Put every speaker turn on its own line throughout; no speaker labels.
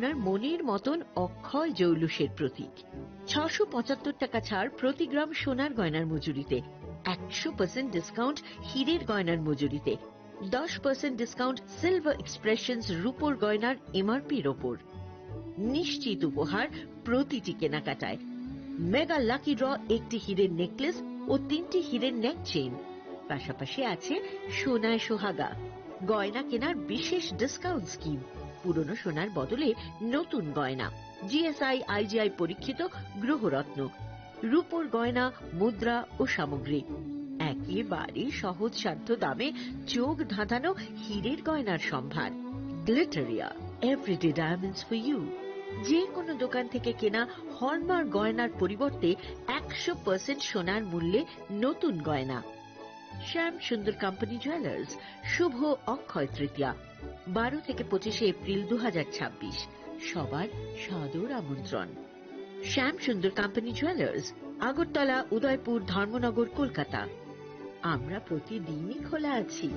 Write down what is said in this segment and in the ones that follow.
আপনার মনের মতন অক্ষয় জৌলুসের প্রতীক। 675 টাকা ছাড় প্রতি গ্রাম সোনার গয়নার মজুরিতে, 100% ডিসকাউন্ট হীরের গয়নার মজুরিতে, 10% ডিসকাউন্ট সিলভার এক্সপ্রেশনস রূপোর গয়নার এমআরপির ওপর। নিশ্চিত উপহার প্রতিটি কেনাকাটায়। মেগা লাকি ড্র একটি হীরের নেকলেস ও 3টি হীরের নেক চেইন। পাশাপাশি আছে সোনায় সোহাগা, গয়না কেনার বিশেষ ডিসকাউন্ট স্কিম, পুরনো সোনার বদলে নতুন গয়না, জিএসআই আইজিআই পরীক্ষিত গ্রহরত্ন, রূপোর গয়না, মুদ্রা ও সামগ্রী, একেবারে সহজসাধ্য দামে চোখ ধাঁধানো হীরের গয়নার সম্ভার। Glitteria, everyday diamonds for you. যে কোনো দোকান থেকে কেনা হলমার্ক গয়নার পরিবর্তে 100% সোনার মূল্যে নতুন গয়না। শ্যাম সুন্দর কোম্পানি জুয়েলার্স, শুভ অক্ষয় তৃতীয়া, 12 থেকে 25 এপ্রিল 2026। সবার সাদর আমন্ত্রণ। শ্যাম সুন্দর কোম্পানি জুয়েলার্স, আগরতলা, উদয়পুর, ধর্মনগর, কলকাতা। আমরা প্রতিদিনই খোলা আছি।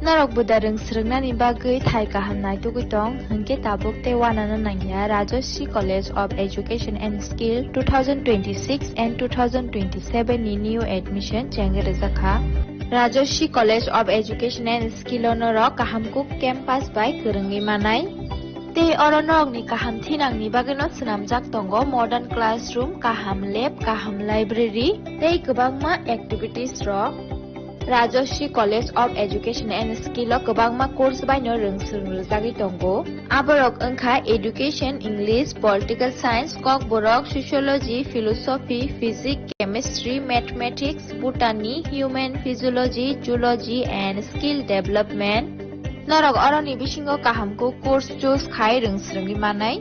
Narok budareng srengna ni bagai thai kahamnai tugitong hingke tabuk te wanana nangya Rajoshi College of Education and Skill 2026 and 2027 ni new admission jengere zakha Rajoshi College of Education and Skill onorok kahamkuk campus by kerengi manai te oronok ni kaham thinang ni bageno snamjak tongo modern classroom, kaham lab, kaham library tei kwbangma activities rok Rajoshi College of Education and Skill o kwbangma course baino rungsung rwjagui tongo. Aborok wngkha Education, English, Political Science, Kokborok, Sociology, Philosophy, Physics, Chemistry, Mathematics, Botany, Human Physiology, Zoology and Skill Development. Norok oroni bisingo kahamko course choose khai rungsrungui manai.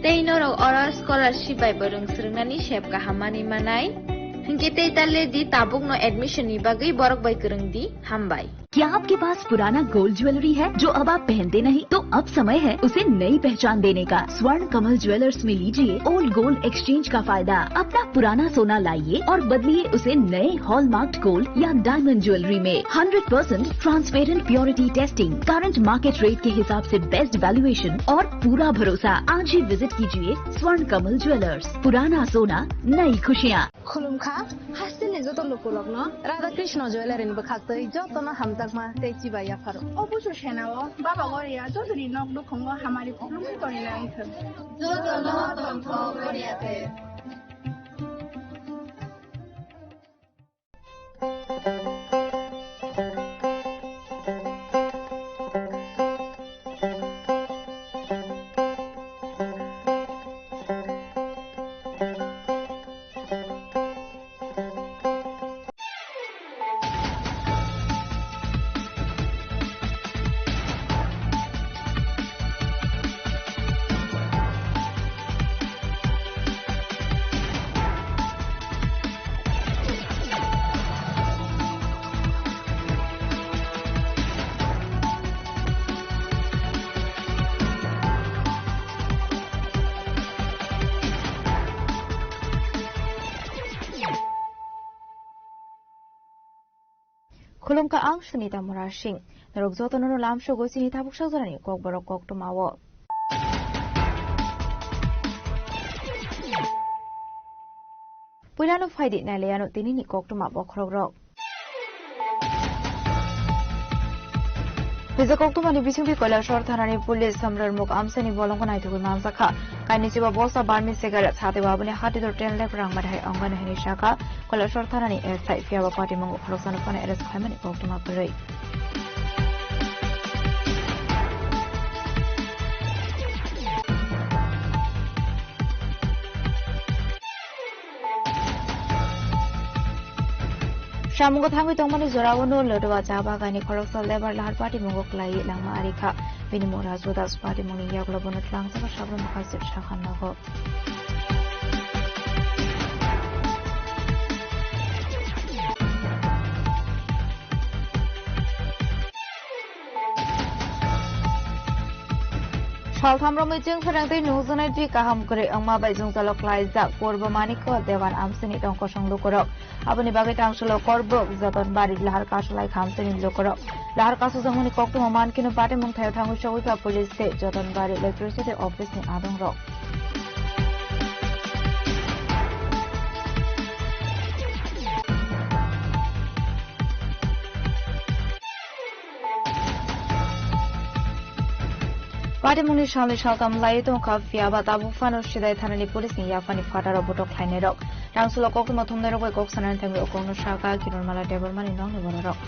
Tei norok oro scholarship bai bo rungsrungnani sep kahamani manai. हिंके तेताले the Tabuk no admission नि बागई बरक by करंग दी हम by.
क्या आपके पास पुराना gold jewellery है जो अब आप पहनते नहीं? तो अब समय है उसे नई पहचान देने का। स्वर्ण कमल ज्वेलर्स में लीजिए ओल्ड गोल्ड एक्सचेंज का फायदा। अपना पुराना सोना लाइए और बदलिए उसे नए हॉलमार्क्ड गोल्ड या डायमंड ज्वेलरी में। 100% transparent purity testing, current market rate के हिसाब से बेस्ट वैल्यूएशन और पूरा भरोसा। आज ही विजिट कीजिए स्वर्ण कमल ज्वेलर्स। पुराना सोना, नई खुशियाँ।
खुलुमखा हासिलनि जत लोकलक न राधा कृष्ण ज्वेलरी बखाक्तै जतन हामताकमा तेची बाया फारो
অবশ্য সেনাও বাবা গরিয়া যদি নক দুখঙ্গ হামারি খুলুম করি না ইথ
जतन तन्थ गरियाते
Khulumka ang sunita murashing narok jotono no lamsho go sini tabuk sakjarani kokborok koktomawo Puilano faidi naleyano tinini koktoma bokrogrok Bisa koktomani bisingbi Koilashor thanani police samrar muk amsani bolongko naitugui mamsakha kaini chiba bosa barmi cigarette hate babuni hatidor 10 lakh rang madhai angana hini shaka Koilashor thanani SI fiaba party mangu kholoksana phone arrest khaimani koktoma purei Shamungo thangi tongmani zorawono lodwa jaba gani khoroksa lebar lahar party mungo klai langma arikha binimora jodas party mungi yaglobono tlang saka sabra makasir shakhan nago Salthamromai jeng pharangtai nungjanai dui kaham kore angma bai jungjalok laijak Purbo Maniko Dewan Amsini tongko sang lukorok aboni bagai tangsulo korbok joton bari lahar kasulai khamsini lukorok lahar kasu jangmani kokto man kinu pate mung thayo thangu sawika police te joton bari electricity office ni adongrok Party muni shamli shaltam lai tong ka fiaba tabu fano shidai thanani police ni yafani fataro botok khlainai rok rangsulo kokto mathumnai rok bai kok sanan thangi okongno shaka kinurmala debormani nongni borok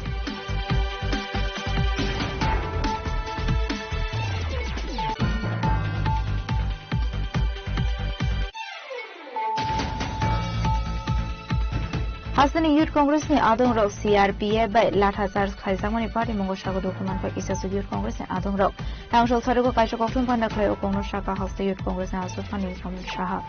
Hasani Youth Congress ni adong rok CRPA bai latha charge khaisangmani party mongo sago dokuman pa kisa Youth Congress ni adong rok tangshol sarego kaisa kokthum panda khlai okongno saka hasta Youth Congress ni asufani samul shaha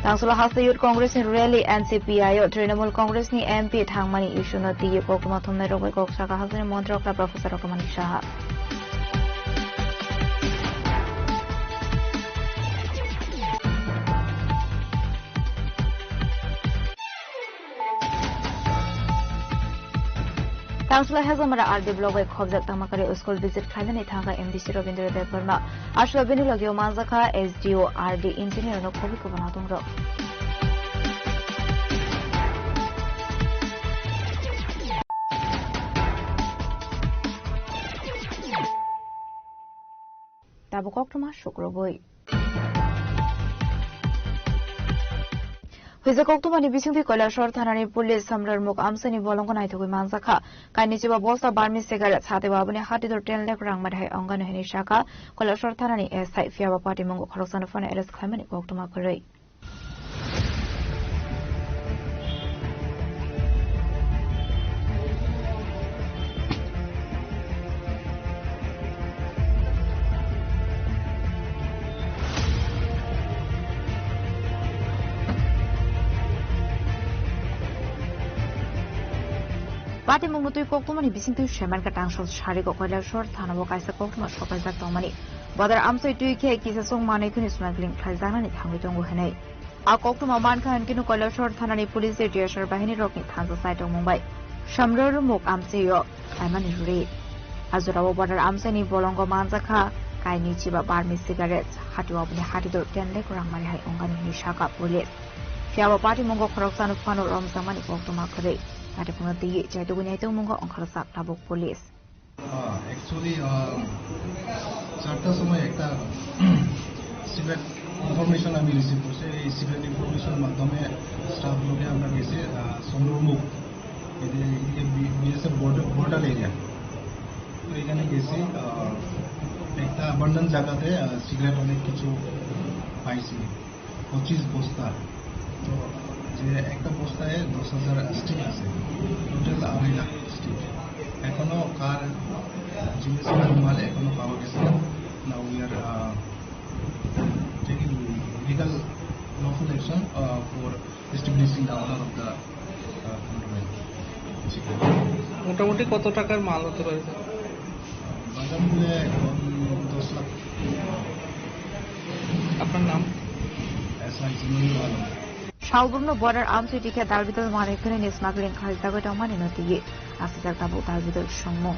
Tangsulo hasta Youth Congress ni rally NCPIO Trinamool Congress ni MP thangmani issue na tiye kokuma thumnai rok bai kok saka hasta ni montrok la Professor Rokamani Shaha Tangsulo Hazamara RD blog bai khobjak tamakare school visit khainani thanga MDC Robindra Devarma ashlo benulagyo manjaka SDO RD engineer no khobi ko bana tongrok tabukok tuma shukroboi Hizakok tumani bisingti Koilashwar thanani police samrar muk amsani bolongo naithogoi manjaka kainichiba bosta barmi cigarette sate babuni hatidor 10 lakh rang madhai angano hini shaka Koilashwar thanani SI fiaba party mongo khoroksan phone arrest khlaimani koktuma koroi Party mungutui koktumani bisingtu sheman ka tangshol shari ko Koilashwar thanabo kaisa koktuma sokajak tongmani badar amsoi tui khe kisa song manai kuni smuggling khaizanani thangoi tongo henai a koktuma man khan kinu Koilashwar thanani police DSR bahini rokni thansa sai tong mumbai shamrar muk amseyo kaimani ruri azurabo badar amsani bolongo manjaka kaini chiba barmi cigarettes hatiwa buni hatidor 10 lakh rang mari hai ongani ni shaka police fiaba party mongo khoroksan phano romsamani koktuma khore Ada pengerti jadi punya itu mungkin orang sak tabuk polis.
Actually, certain समय एकटा secret information আমি receive করছি এই secret information মাধ্যমে staff লোকে আমরা গেছি সংগ্রমুখ এই বিএসএফ বর্ডার এরিয়া তো এখানে গেছি একটা abandoned জায়গাতে সিগারেট অনেক কিছু পাইছি 25 বস্তা তো যে একটা বস্তায় 10,000 স্টিক আছে টোটাল 2.5 লাখ স্টিক এখনো কার জিনিস মাল এখনো পাওয়া গেছে now we are taking legal lawful action for establishing the order of the
মোটামুটি কত টাকার মাল হতে পারে
বাজার মূল্যে 10 লাখ
আপনার নাম
SI Zinul Alam
Shalburno border amsi dikhe dalbidol manikune ni smuggling khaljago tongmani notiye asijak tabu dalbidol shongmo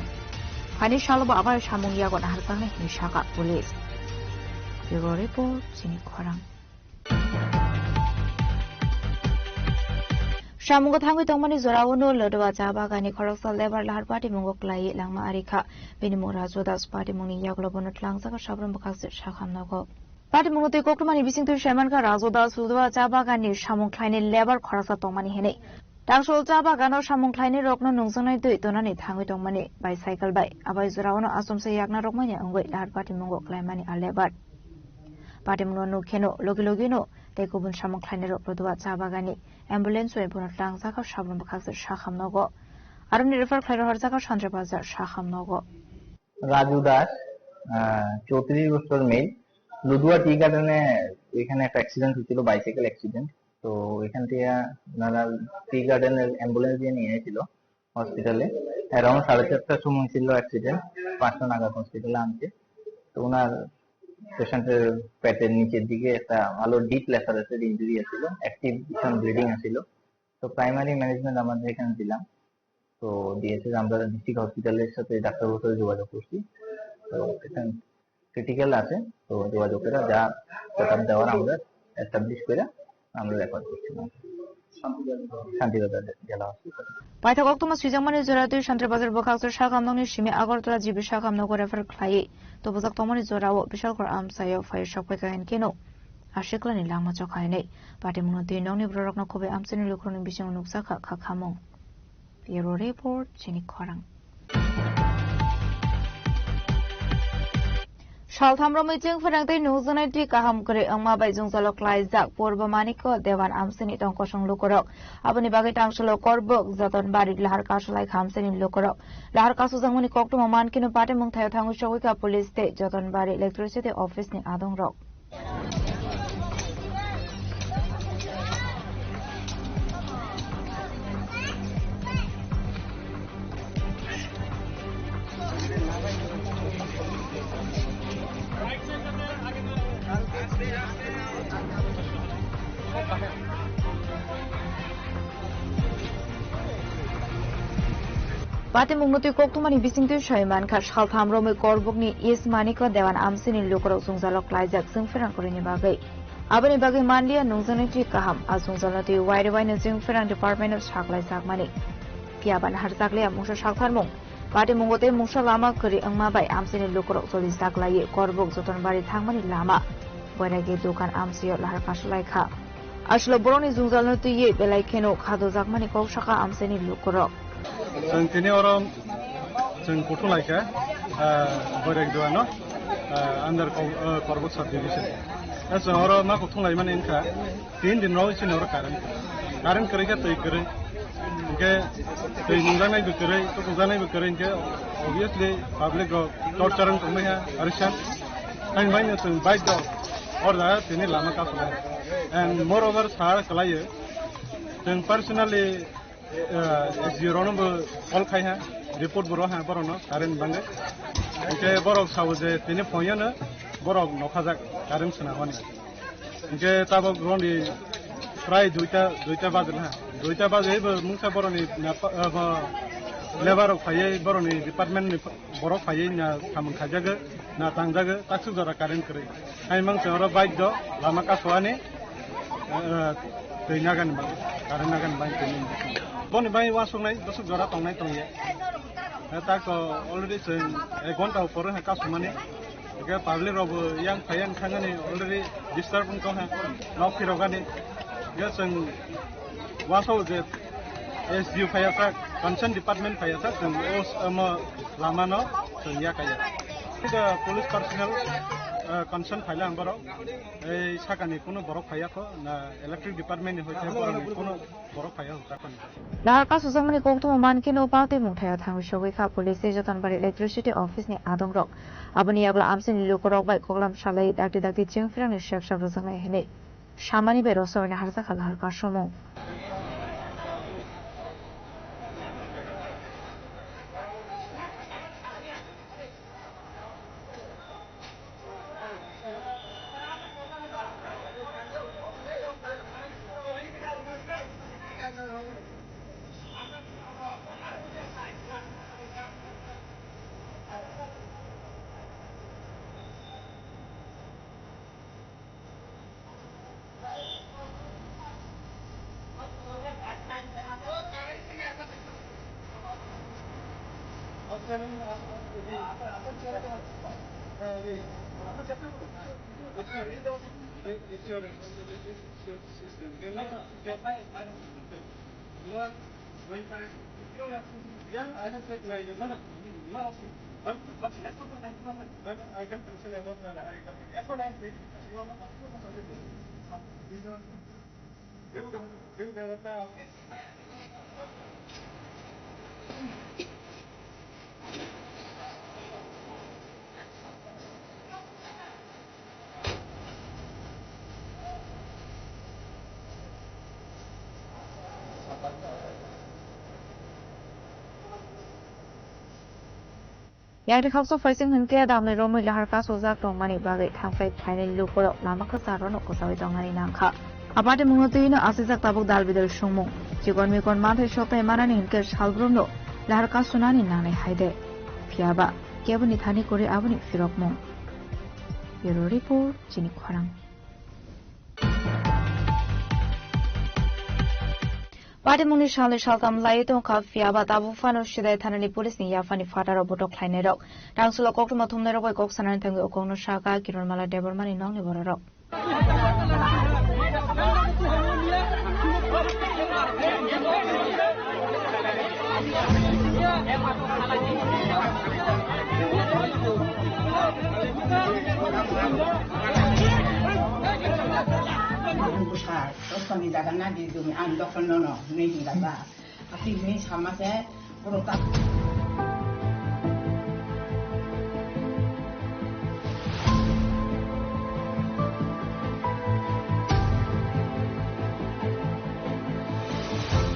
hani shalbo abar samung yagon harkane ni shaka police Bureau report sini khorang Shamungo thangoi tongmani zorawono lodwa chabagani khoroksal lebar lahar party mungo klai langma arikha benimo rajodas party mungni yaglobono tlangsaka sabram bakase shakhamnago Party mungutui koktumani bisingtu shemanka rajodas lodwa chabagani samung khlaini lebar khoroksa tongmani hene Tangshol chabagano samung khlaini rokno nungsanai dui tonani thangoi tongmani bicycle bai abai zorawono asumse yakna rokmani angoi lahar party mungo klaimani a lebar Party mungo nukheno logilogino tekubun samung khlaini rok lodwa chabagani ambulance we bonot langsaka sabram bakase shakhamnago aroni refer khlairo harjaka Chandra Bazar shakhamnago
Raju Das 34 বছর মেয়ে লুদুয়া টি গার্ডেনে এখানে একটা accident হয়েছিল, bicycle accident. তো এখান থেকে ওনারা টি গার্ডেনের অ্যাম্বুলেন্স দিয়ে নিয়ে এসেছিল হসপিটালে। অ্যারাউন্ড 4:30টার সময় ছিল অ্যাক্সিডেন্ট, 5টা নাগাদ হসপিটালে আনছে। তো ওনার পেশেন্টের পেটের নিচের দিকে একটা ভালো ডিপ ল্যাসারেটেড ইনজুরি আছিল, অ্যাক্টিভ ভীষণ ব্লিডিং আছিল। তো প্রাইমারি ম্যানেজমেন্ট আমাদের এখানে দিলাম। তো দিয়েছে আমরা ডিস্ট্রিক্ট হসপিটালের সাথে ডাক্তারবাবুর সাথে যোগাযোগ করছি। তো এখানে ক্রিটিক্যাল আছে, তো যোগাযোগ করে যা সেটআপ দেওয়ার আমরা এস্টাবলিশ করে আমরা রেফার করছিলাম শান্তিবাজার জেলা hospital.
Paithak Oktoma Swijangmani Zora Tui Shantrabazar Bokhaktor Shakamnongni Shimi Agartala Jibi Shakamnogo refer Klai to Bozak Tomani Zora wo Bishalkor Amsayo Fire Shopeka and Keno Ashiklani Lama Chokhaine Patimuno Nongni Brokno Kobe Amsini Lukronin Bishang Nuksaka Kakamo Bureau Report Chini Korang Shalthamro Mijing Ferangte Nuzanati Kaham Kore Angma by Zungzalok Laizak Purba Maniko Devan Amsini Tonkosong Lukorok Abani Bagit Angshalo Korbok Zaton Bari Lahar Kasulai Hamsini Lukorok Lahar Kasuzanguni Kokto Maman Kino Pate Mungtayo Tangu Shawika Police State Zaton Bari Electricity Office Ni Adong Rock Pati Mungnuti Koktumani Bisingtu Shaiman Kash Halthamrome Korbukni Is Maniko Devan Amsini Lukorok Zungzalok Laizak Singferang Korini Bagai Abani Bagai Mandia Nungzaniti Kaham Azungzalati Wide Wine Singferang Department of Shaklai Sakmani Piaban Harzaklia Musha Shakharmung Pati Mungote Musha Lama Kuri Angmabai Amsini Lukorok Soli Saklai Korbuk Zoton Bari Thangmani Lama Wenagi Dukan Amsio Lahar Kasulai Ka Ashlo Boroni Zungzalati Ye Belai Keno Kado Zakmani Koshaka Amsini Lukorok
जों दिनै अरम जों गथ'लायखा Boric दुआनो under करबक sub division जों अर मा गथ'लाय माने इनका दिन राव इसिन अर कारण करेगा तै करे इनके तै नुजानाय बकरे तो गुजानाय बकरे इनके ऑब्वियसली पब्लिक रो टॉर्चर कमे है अरिशन टाइम बाइनो जों बाइक दो और दा दिनै लामा का फला एंड मोर ओवर सार कलायो जों पर्सनली जिरोनो कल खाय है रिपोर्ट बरो है बरोनो कारेन बांगे इनके बरक साव जे तिनि फयनो बरक नखाजाक कारेन सनावानि इनके ताबक रनि प्राय दुइटा बाजल है दुइटा बाजे मुंसा बरनि लेबार फायै बरनि डिपार्टमेंट बरक फायै ना खामन खाजागो ना तांजागो ताक्सु जरा कारेन करे आइ मांसे अर बाइक द लामा कासवानि दैनागान बा कारेन नागान बाइक तिनि Boni bai wasung nai dosuk jora tong nai tong ye. Tak already sen 1 घंटा ऊपर है कासुमानी. के public rob yang phayan khangani already disturb ko ha. Nok phirogani. Ye sen wasau je SDU phaya tak concern department phaya tak sen os lama no sen ya kaya. Tiga police personnel concern phaila ambaro ei sakani kono borok phaya ko na electric department ni hoite kono borok phaya hota kon
Lahar Kasuzangmani Koktum Mankino Pate Mutaya Tangu Shawika Police Station Bari Electricity Office ni Adong Rock Abani Yagla Amsini Lukorok by Koklam Shalai Dakti Jingfrang ni Shek Shabazangai Hene Shamani Beroso ni Harzaka Lahar Kashomo yang de khawso faising hun ke dam le ro mai lahar ka so jak tong mani bagai thang fai phaine lu ko lama ka sa ro no ko sawi tong ani nang kha apate mungoti no asijak tabuk dal bidal sungmung jikon mi kon mathai shopai manani ke salbrum no lahar ka sunani nanai haide phiaba kebuni thani kore abuni firok mung Bureau Report Chini Khwarang Pati mungni shale shaltam lai tong ka fiaba tabu fano shidai thanani police ni yafani fataro botok khlainai rok rangsulo kokto mathumnai rok kok sanani thangi okongno shaka kironmala debormani nongni borarok
Besar, terus kami jaga di dumi andok nono, nih hingga bah. Tapi ini sama saya berotak.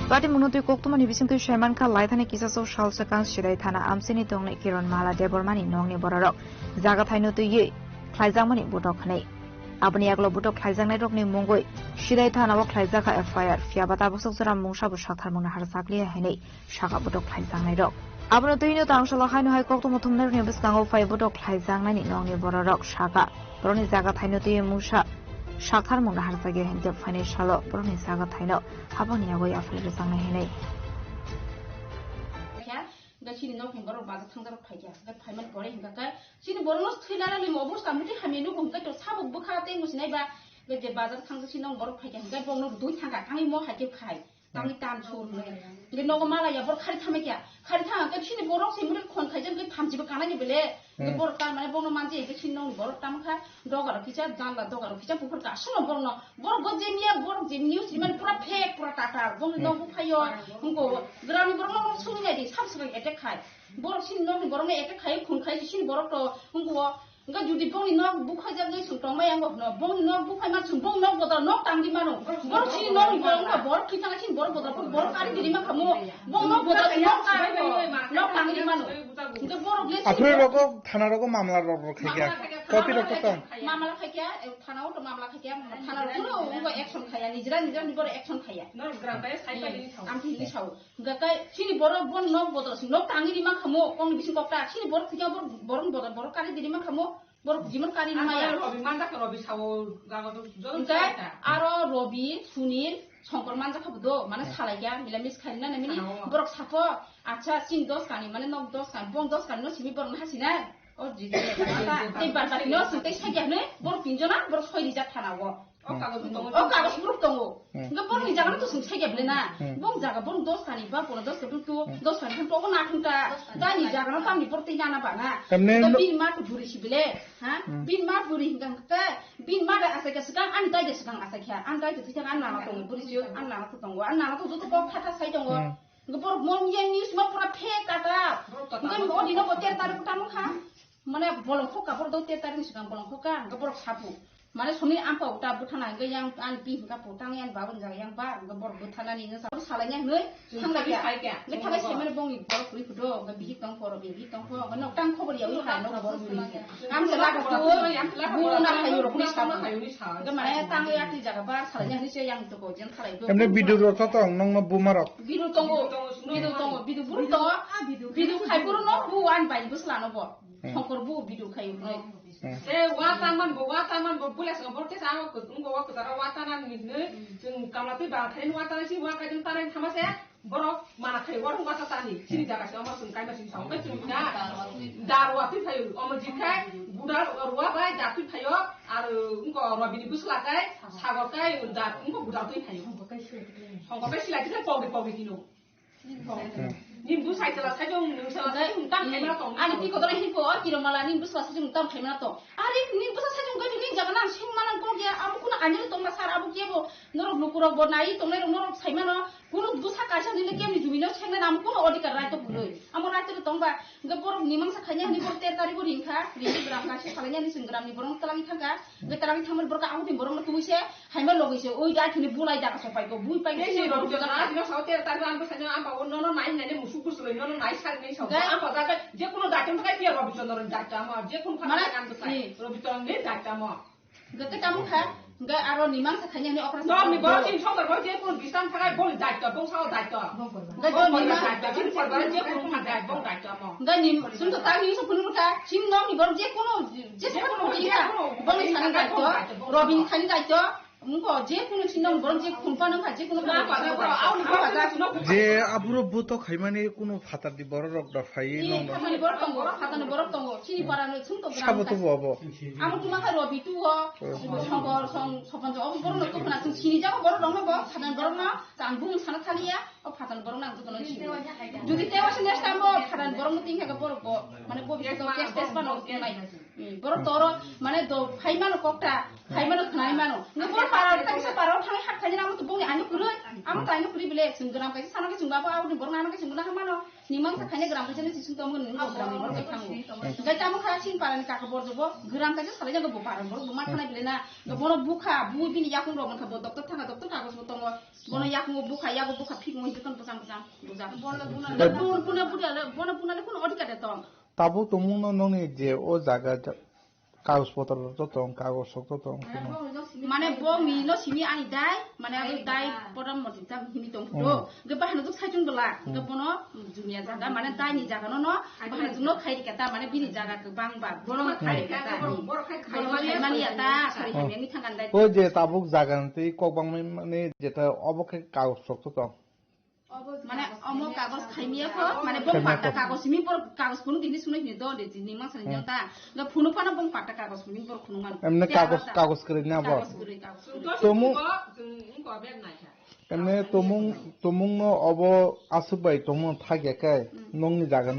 Pati munutui koktumani bisingtui Sherman ka laithani kisaso shalsakang shidai thana amsini tongne kironmala debormani nongni borarok jaga thainutui ye khlaijangmani botok khanai Abani aglo butok khlaijangnai rokni mungoi shidai thanao khlaijaka FIR fiabata busok jora mungsabu sakthar mungna harsakli hainai saka butok khlaijangnai rok abano tuino tangsala khaino hai kokto muthumnai rokni biskango fai butok khlaijangnai ni nongni borarok saka boroni jaga thainutui mungsa sakthar mungna harsagi hinte fainai salo boroni jaga thaino habani agoi afle jangnai hainai
Sini nok hingga rok bazar thangjar rok phaiya ga phaiman pore hingga ka sini bornos thilala li mobur samuti hamenu gumka to sabuk bukha te musinai ba ge je bazar thangjar sini nok borok phaiya hingga bongno dui thanga tangi mo haike khai tangi tan chur le ge nok mala ya bor khari thame kya khari thanga ka sini borok simuri khon khaijan ge thamji ba kana ni bele ge bor ta mane bongno manje ge sini nok borok tam kha dogar kicha janla dogar kicha pukur ka suno borno bor gojemiya bor je news man pura fake pura tata bong nok bu phayo hungko grami borno suni nai di sabsbai attack khai borok sini nok ni borok ne attack khai khun khai sini borok to hungko nga judi bongni nok bukha jagni sungtong mai angok no bongni nok bukhai ma sung bong nok bodar nok tangdi mano borok sini nok ni borok no borok kitanga sini borok bodar borok ari diri ma khamo bong nok bodar nok ari nok tangdi mano nga borok le
apre roko thana roko mamla roko khaikya koti roko to
mamla khaikya thana to mamla khaikya thana roko ungo action khaya nijra ni borok action khaya no gram kai sai pai amthi ni chau nga kai sini borok bon nok bodar sing nok tangdi ma khamo kong bising kokta sini borok khaikya borok bodar borok ari diri ma khamo borok jiman kari maya manda ko robi sawo gago to aro robi sunil Shankar Manza খাবো মানে সালাইয়া মিলামিস খাই না নামিনি বরক সাফো আচ্ছা scene 10 কানি মানে 9 10 কানি বং 10 কানি no Simi বরন হাসিনা ও জিজে এই বারবারি নো সুতে সাইয়ানে বরক পিনজনা বরক 6 রিজার্ভ থানাও ও কাগজ proof দঙ্গো nga bor ni jagan to sung sai geble na bong jaga bong 10 kani ba 10 ka tu 10 kani to ko na thunta da ni jaga tam ni porti na ba na bin ma to buri sibile ha bin ma buri hingam ka bin ma da asa ka sakang an dai de sakang asa kya an dai de sakang an na ma to buri sio an na to tongwa an na to to ko khata sai tongwa nga bor mon yang ni sma pura phe kata nga mo di no ko ter tar ko tam kha mane bolong khoka bor do ter tar ni sakang bolong khoka nga bor sapu Mana suni ampa uta butana ge yang an pi ka putang yang baun jaga yang ba ge bor butana ni sa salanya ngai thang la kya ge thang se mane bong ni bor puri fudo ge bi tong for bi tong for ge nok tang khobor yawi ha nok bor puri am se la ko bu na khayu ro ni sa ge mane tang ya ti jaga ba salanya ni se yang to ko jen khalai go
emne bidu ro to tong nong no bumarok
bidu tongo bidu buru to bidu khai buru no bu an bai bu sla no bo khokor bu bidu khai ngai wataman bo pulas ngabor te sama ko tungo wa ko tara watanan mitne jeng kamlati ba thain watana si wa ka jeng tarai thamase borok mana khai war wata tani sini jaga si amar sun kai ma sin saw ka sin na darwa ti thayu amar jikai budar ruwa bai da ti thayo ar unko robini busla kai sagor kai da unko budar ti thayo hongko kai sila ti pogi kino nimbu sai tala sai jong nu sa dai tam khaimana to ani pi ko dora hi ko kiro mala nimbu sa sai jong tam khaimana to ari nimbu sa sai jong ga ni jaga nan sing manan ko ge amu kuna anjel to na sar abu ke bo norok lukuro bo nai to nai norok saimano কোনো দুসা কাইসা নিলে কেমনি জুমিনো ছেলে নাম কোনো অধিকার রাইতো বুলই আমার রাইতো তংবা গে বড় নিমাংসা খাইনি হানি বড় 13 তারিখ রিংখা রিং গ্রাম কাছে খালানি হানি সিং গ্রামনি বরং তলামি থাকা গে তলামি থামল বড় আউ দিন বরং তুইছে হাইমা লগইছে ওই দাখিনি বুলাই দাকা সপাইকো বুই পাইকে সেই রব জনা আজনো সাও 13 তারিখ আম বসানো আম বাবু নন নাই নাইনে মুসু কুসলই নন নাই সাল নেই সাও আম বাজাকে যে কোনো দাইতম থাকাই পিয়া রবি চন্দ্রন দাইতা আমার যে কোন খানা কাম তো চাই রবি চন্দ্রন দাইতা আমার গে কামু খা গে আরো নিমাংসা খাইনি হানি অপারেশন নি বড় চিন সরকার বড় যে কোন বিস্তান থাকাই বল দাইতা বং সাও দাইতা গে নিমাংসা চিন সরকার যে কোন খানা দাই বং দাইতা আমার গে নিম শুনতো তা নি সব কোনো কা চিন নম নি বড় যে কোনো ইয়া বং খানা দাইতা রবি খানি দাইতা মুকো যে কোনো চিন নম বড় যে খুনপানো খা যে কোনো
যে আবুর বুত খাইমানি কোনো ফাতার দি বড় রক দা ফাই নং
খামানি বড় তঙ্গ ফাতানি বড় তঙ্গ চিনি পারানো শুনতো
সাবতো বব
আমু তুমা খা রবি তু সংগর সং সপঞ্জ অব বড় নতো না তুই চিনি যাও বড় রং নব ফাতান বড় না তান বুং সানা খালিয়া ও ফাতান বড় না তো চিনি যদি তে ওয়াসে নেক্সট টাইম ফাতান বড় নতি হেগা বড় মানে ভবিষ্যৎ টেস্ট বানো নাই বড় তর মানে দ ফাইমানো ককটা ফাইমানো খাইমানো বড় পারা তাকে পারাও থাই হাত খাইনি আমু তো বনি আনি কুরই আমু তাইনো কুরি বিলে সিং গ্রাম কাছে সানাকে সিং বাবা আউ বড় নানাকে সিং না হামানো নিমাং খাইনে গ্রাম কাছে সিং তো মন নিমাং গ্রাম বড় খামু গাই তামু খা সিং পারানি কাকে বড় জব গ্রাম কাছে সালে জাগো পারান বড় বুমা খানাই বিলে না বড় বুখা বুই বিনি याकुं রমন খাবো ডক্টর থাকা ডক্টর কাগজ মতো বড় याकुं বুখা ইয়াগো বুখা ফিক মই দোকান পছাম পছাম বুঝা বড় বুনা কোন অধিকার তো
তাবু তুমু ননি যে ও জায়গা কাগজপত্র তো কাগজ তো
মানে ব মিলো সিমি আনি দাই মানে আগে দাই পরাম মতি তা হিনি দং তো গে বাহানো তো সাইতুন দলা গে বনো জুমিয়া জায়গা মানে দাই নি জায়গা ন বাহানো জুনো খাইরি কাটা মানে বিনি জায়গা বাংবা বনো খাইরি কাটা খাইরি মানে আতা সারি হামিনি থাঙ্গান দাই
ও যে তাবুক জায়গাতে ককবাং মানে যেটা অবকে কাগজপত্র তো
মানে অমো কাগজ খাইমিয়া কো মানে বং পাটা কাগজ সিমি পর কাগজ ফুনু দিনি শুনে নি দ দে নি मा সানি তা গ ফুনু পানা বং পাটা কাগজ ফুনি পর খুনু মান
এমনে কাগজ করে না বল তুমি এমনে তুমি নো অব আসুবাই তুমি থাকে কাই নংনি জায়গা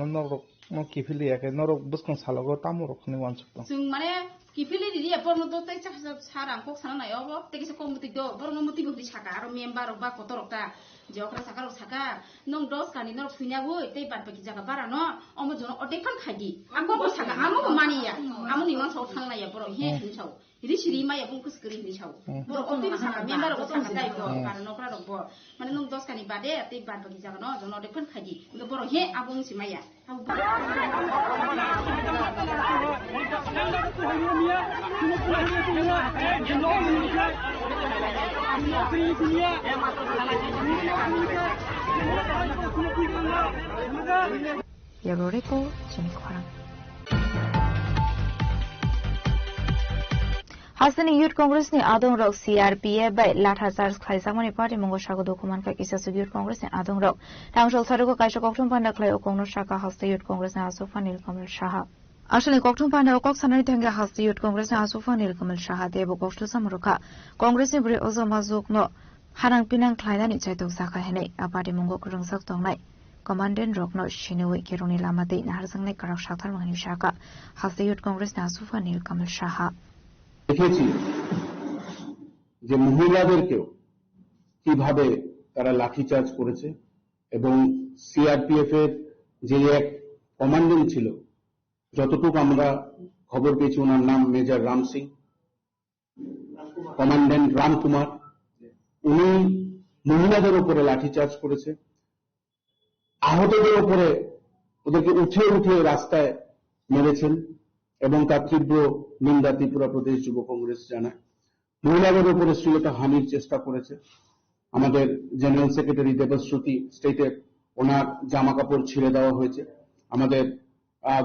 ন কিফিলি একে নরক বুসকন সালগো তামরক নি ওয়ানসুক
जों माने किफिलि दिदि परनो तो तै सारा को साना नाय अब तेकिसे कमति दो बरनो मति बुदि साका आरो मेम्बार बा कतरकटा जेokra saka nong dos kani nor funya bo tei bat baki jaga bara no omo jono odekan khadi ako bo saka amo mani ya amo ni man sau thang na ya boro he hin sau ri siri ma ya bung kus kri ni sau boro ote saka member ko saka dai bo kar nokra rok bo mane nong dos kani bade tei bat baki jaga no jono odekan khadi ngo boro he abung si maya
Yororeko Jimkwara Hasani Youth Congress ni Adong Rok CRPA by Latha Charles Khaisamani Party Mongo Shago Dokuman ka Kisa Youth Congress ni Adong Rok Tangshol Sarugo Kaisha Kokthum Panda Khlai Okongno Shaka Hasta Youth Congress ni Asofa Nilkamal Shaha Ashani Kokthum Panda Okok Sanari Tanga Hasta Youth Congress ni Asofa Nilkamal Shaha Debo Kokthum Samruka Congress ni Bre Ozomazuk no Harang Pinang Khlaina ni Chaitok Saka Henei Apati Mongo Kurungsak Tongnai Commandant Rokno Shinui Kiruni Lamade Naharsangnai Karak Shakthar Mangni Shaka Hasta Youth Congress ni Asofa Nilkamal Shaha
দেখেছি যে মহিলাদেরকেও কিভাবে তারা লাঠিচার্জ করেছে এবং CRPF এর যে এক commandant ছিল যতটুকু আমরা খবর পেয়েছি ওনার নাম মেজর রাম সিং কমান্ডেন্ট রামকুমার উনি মহিলাদের উপরে লাঠিচার্জ করেছে আহতদের উপরে ওদেরকে উঠে রাস্তায় মেরেছেন এবং তার তীব্র নিন্দা ত্রিপুরা প্রদেশ যুব কংগ্রেস জানায় মহিলাদের উপরে শ্লীলতা হানির চেষ্টা করেছে আমাদের জেনারেল সেক্রেটারি দেবশ্রুতি স্টেটে ওনার জামা কাপড় ছিঁড়ে দেওয়া হয়েছে আমাদের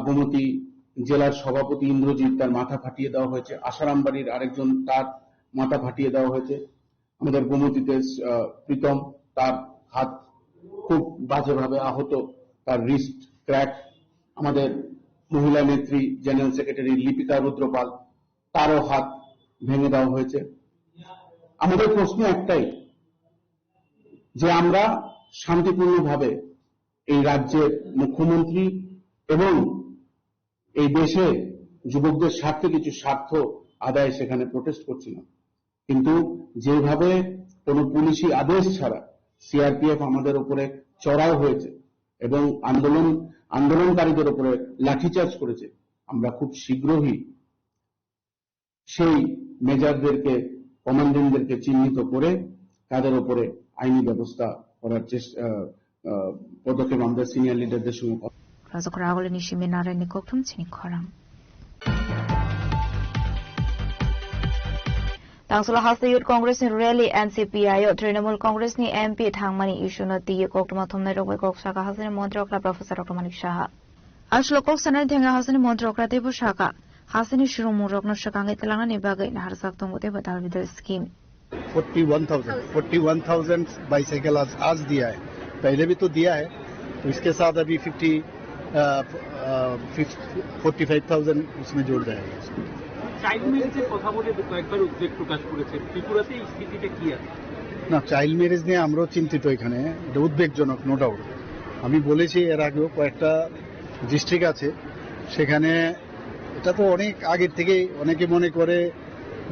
গোমতী জেলার সভাপতি ইন্দ্রজিৎ তার মাথা ফাটিয়ে দেওয়া হয়েছে আশারামবাড়ির আরেকজন তার মাথা ফাটিয়ে দেওয়া হয়েছে আমাদের গোমতীতে প্রীতম তার হাত খুব বাজেভাবে আহত তার রিস্ট ক্র্যাক আমাদের মহিলা নেত্রী জেনারেল সেক্রেটারি লিপিকা রুদ্রপাল তারও হাত ভেঙে দেওয়া হয়েছে আমাদের প্রশ্ন একটাই যে আমরা শান্তিপূর্ণভাবে এই রাজ্যের মুখ্যমন্ত্রী এবং এই দেশে যুবকদের স্বার্থে কিছু স্বার্থ আদায় সেখানে প্রোটেস্ট করছি না কিন্তু যেভাবে কোনো পুলিশি আদেশ ছাড়া সিআরপিএফ আমাদের উপরে চড়াও হয়েছে এবং আন্দোলনকারীদের উপরে লাঠিচার্জ করেছে, আমরা খুব শীঘ্রই সেই মেজরদেরকে, কমান্ডেন্টদেরকে চিহ্নিত করে তাদের উপরে আইনি ব্যবস্থা করার পদক্ষেপ আমরা সিনিয়র লিডারদের সঙ্গে
রাজকরাগলিনি সিমিনারেনি koktum chini khorang Tangsula House Youth Congress ni rally NCPI Trinamool Congress ni MP thangmani issue na ti koktum thomnai rokbai koksaka hasani montrokla Professor Dr. Malik Shah Ashlo koksana thenga hasani montrokla tebu shaka hasani shurumur rokna shakangai telangna ni bagai na harsak tongote batal with the scheme
41,000 bicycle आज दिया है, पहले भी तो दिया है, तो इसके साथ अभी 45,000 उसमें जोड़ जाएगा।
চাইল্ড ম্যারেজের কথা বলে কয়েকবার উদ্বেগ প্রকাশ করেছে, ত্রিপুরাতে এই স্থিতিটা কি আছে?
না, চাইল্ড ম্যারেজ নিয়ে আমরাও চিন্তিত, এখানে এটা উদ্বেগজনক, নো ডাউট। আমি বলেছি এর আগেও কয়েকটা ডিস্ট্রিক্ট আছে, সেখানে এটা তো অনেক আগের থেকেই অনেকে মনে করে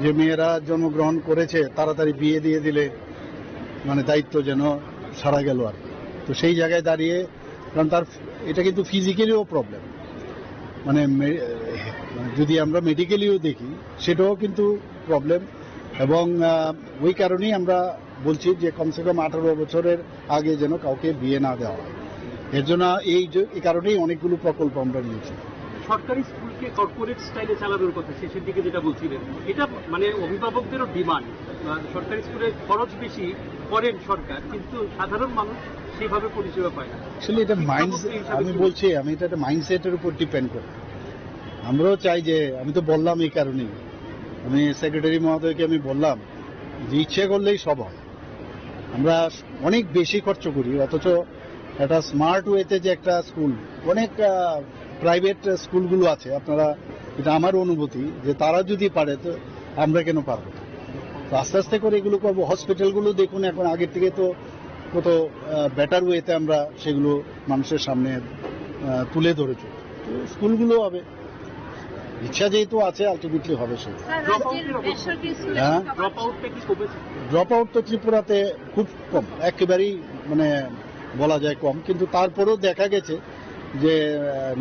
যে মেয়েরা জন্মগ্রহণ করেছে তাড়াতাড়ি বিয়ে দিয়ে দিলে মানে দায়িত্ব যেন সারা গেল আর, তো সেই জায়গায় দাঁড়িয়ে, কারণ তার এটা কিন্তু ফিজিক্যালিও প্রবলেম, মানে যদি আমরা মেডিকেলিও দেখি সেটাও কিন্তু প্রবলেম, এবং ওই কারণেই আমরা বলছি যে কমসে কম 18 বছরের আগে যেন কাউকে বিয়ে না দেওয়া হয়। এর জন্য এই কারণেই অনেকগুলো প্রকল্প আমরা নিয়েছি।
সরকারি স্কুলকে কর্পোরেট স্টাইলে চালানোর কথা শেষের দিকে যেটা বলছিলেন, এটা মানে অভিভাবকদেরও ডিমান্ড। সরকারি স্কুলে খরচ বেশি করেন সরকার, কিন্তু সাধারণ মানুষ সেভাবে পরিষেবা পায় না।
আসলে এটা আমি বলছি, আমি এটা একটা মাইন্ডসেটের উপর ডিপেন্ড করে। আমরাও চাই যে, আমি তো বললাম এই কারণেই, আমি সেক্রেটারি মহোদয়কে আমি বললাম যে ইচ্ছে করলেই সব হয়। আমরা অনেক বেশি খরচ করি, অথচ একটা স্মার্ট ওয়েতে যে একটা স্কুল, অনেক প্রাইভেট স্কুলগুলো আছে, আপনারা, এটা আমার অনুভূতি যে তারা যদি পারে তো আমরা কেন পারবো। তো আস্তে আস্তে করে এগুলো করবো। হসপিটালগুলো দেখুন এখন আগের থেকে তো কত বেটার ওয়েতে আমরা সেগুলো মানুষের সামনে তুলে ধরেছি। তো স্কুলগুলো হবে, ইচ্ছা যেহেতু আছে আলটিমেটলি হবে সেটা। ড্রপ আউট তো ত্রিপুরাতে খুব কম, একেবারেই মানে বলা যায় কম, কিন্তু তারপরেও দেখা গেছে যে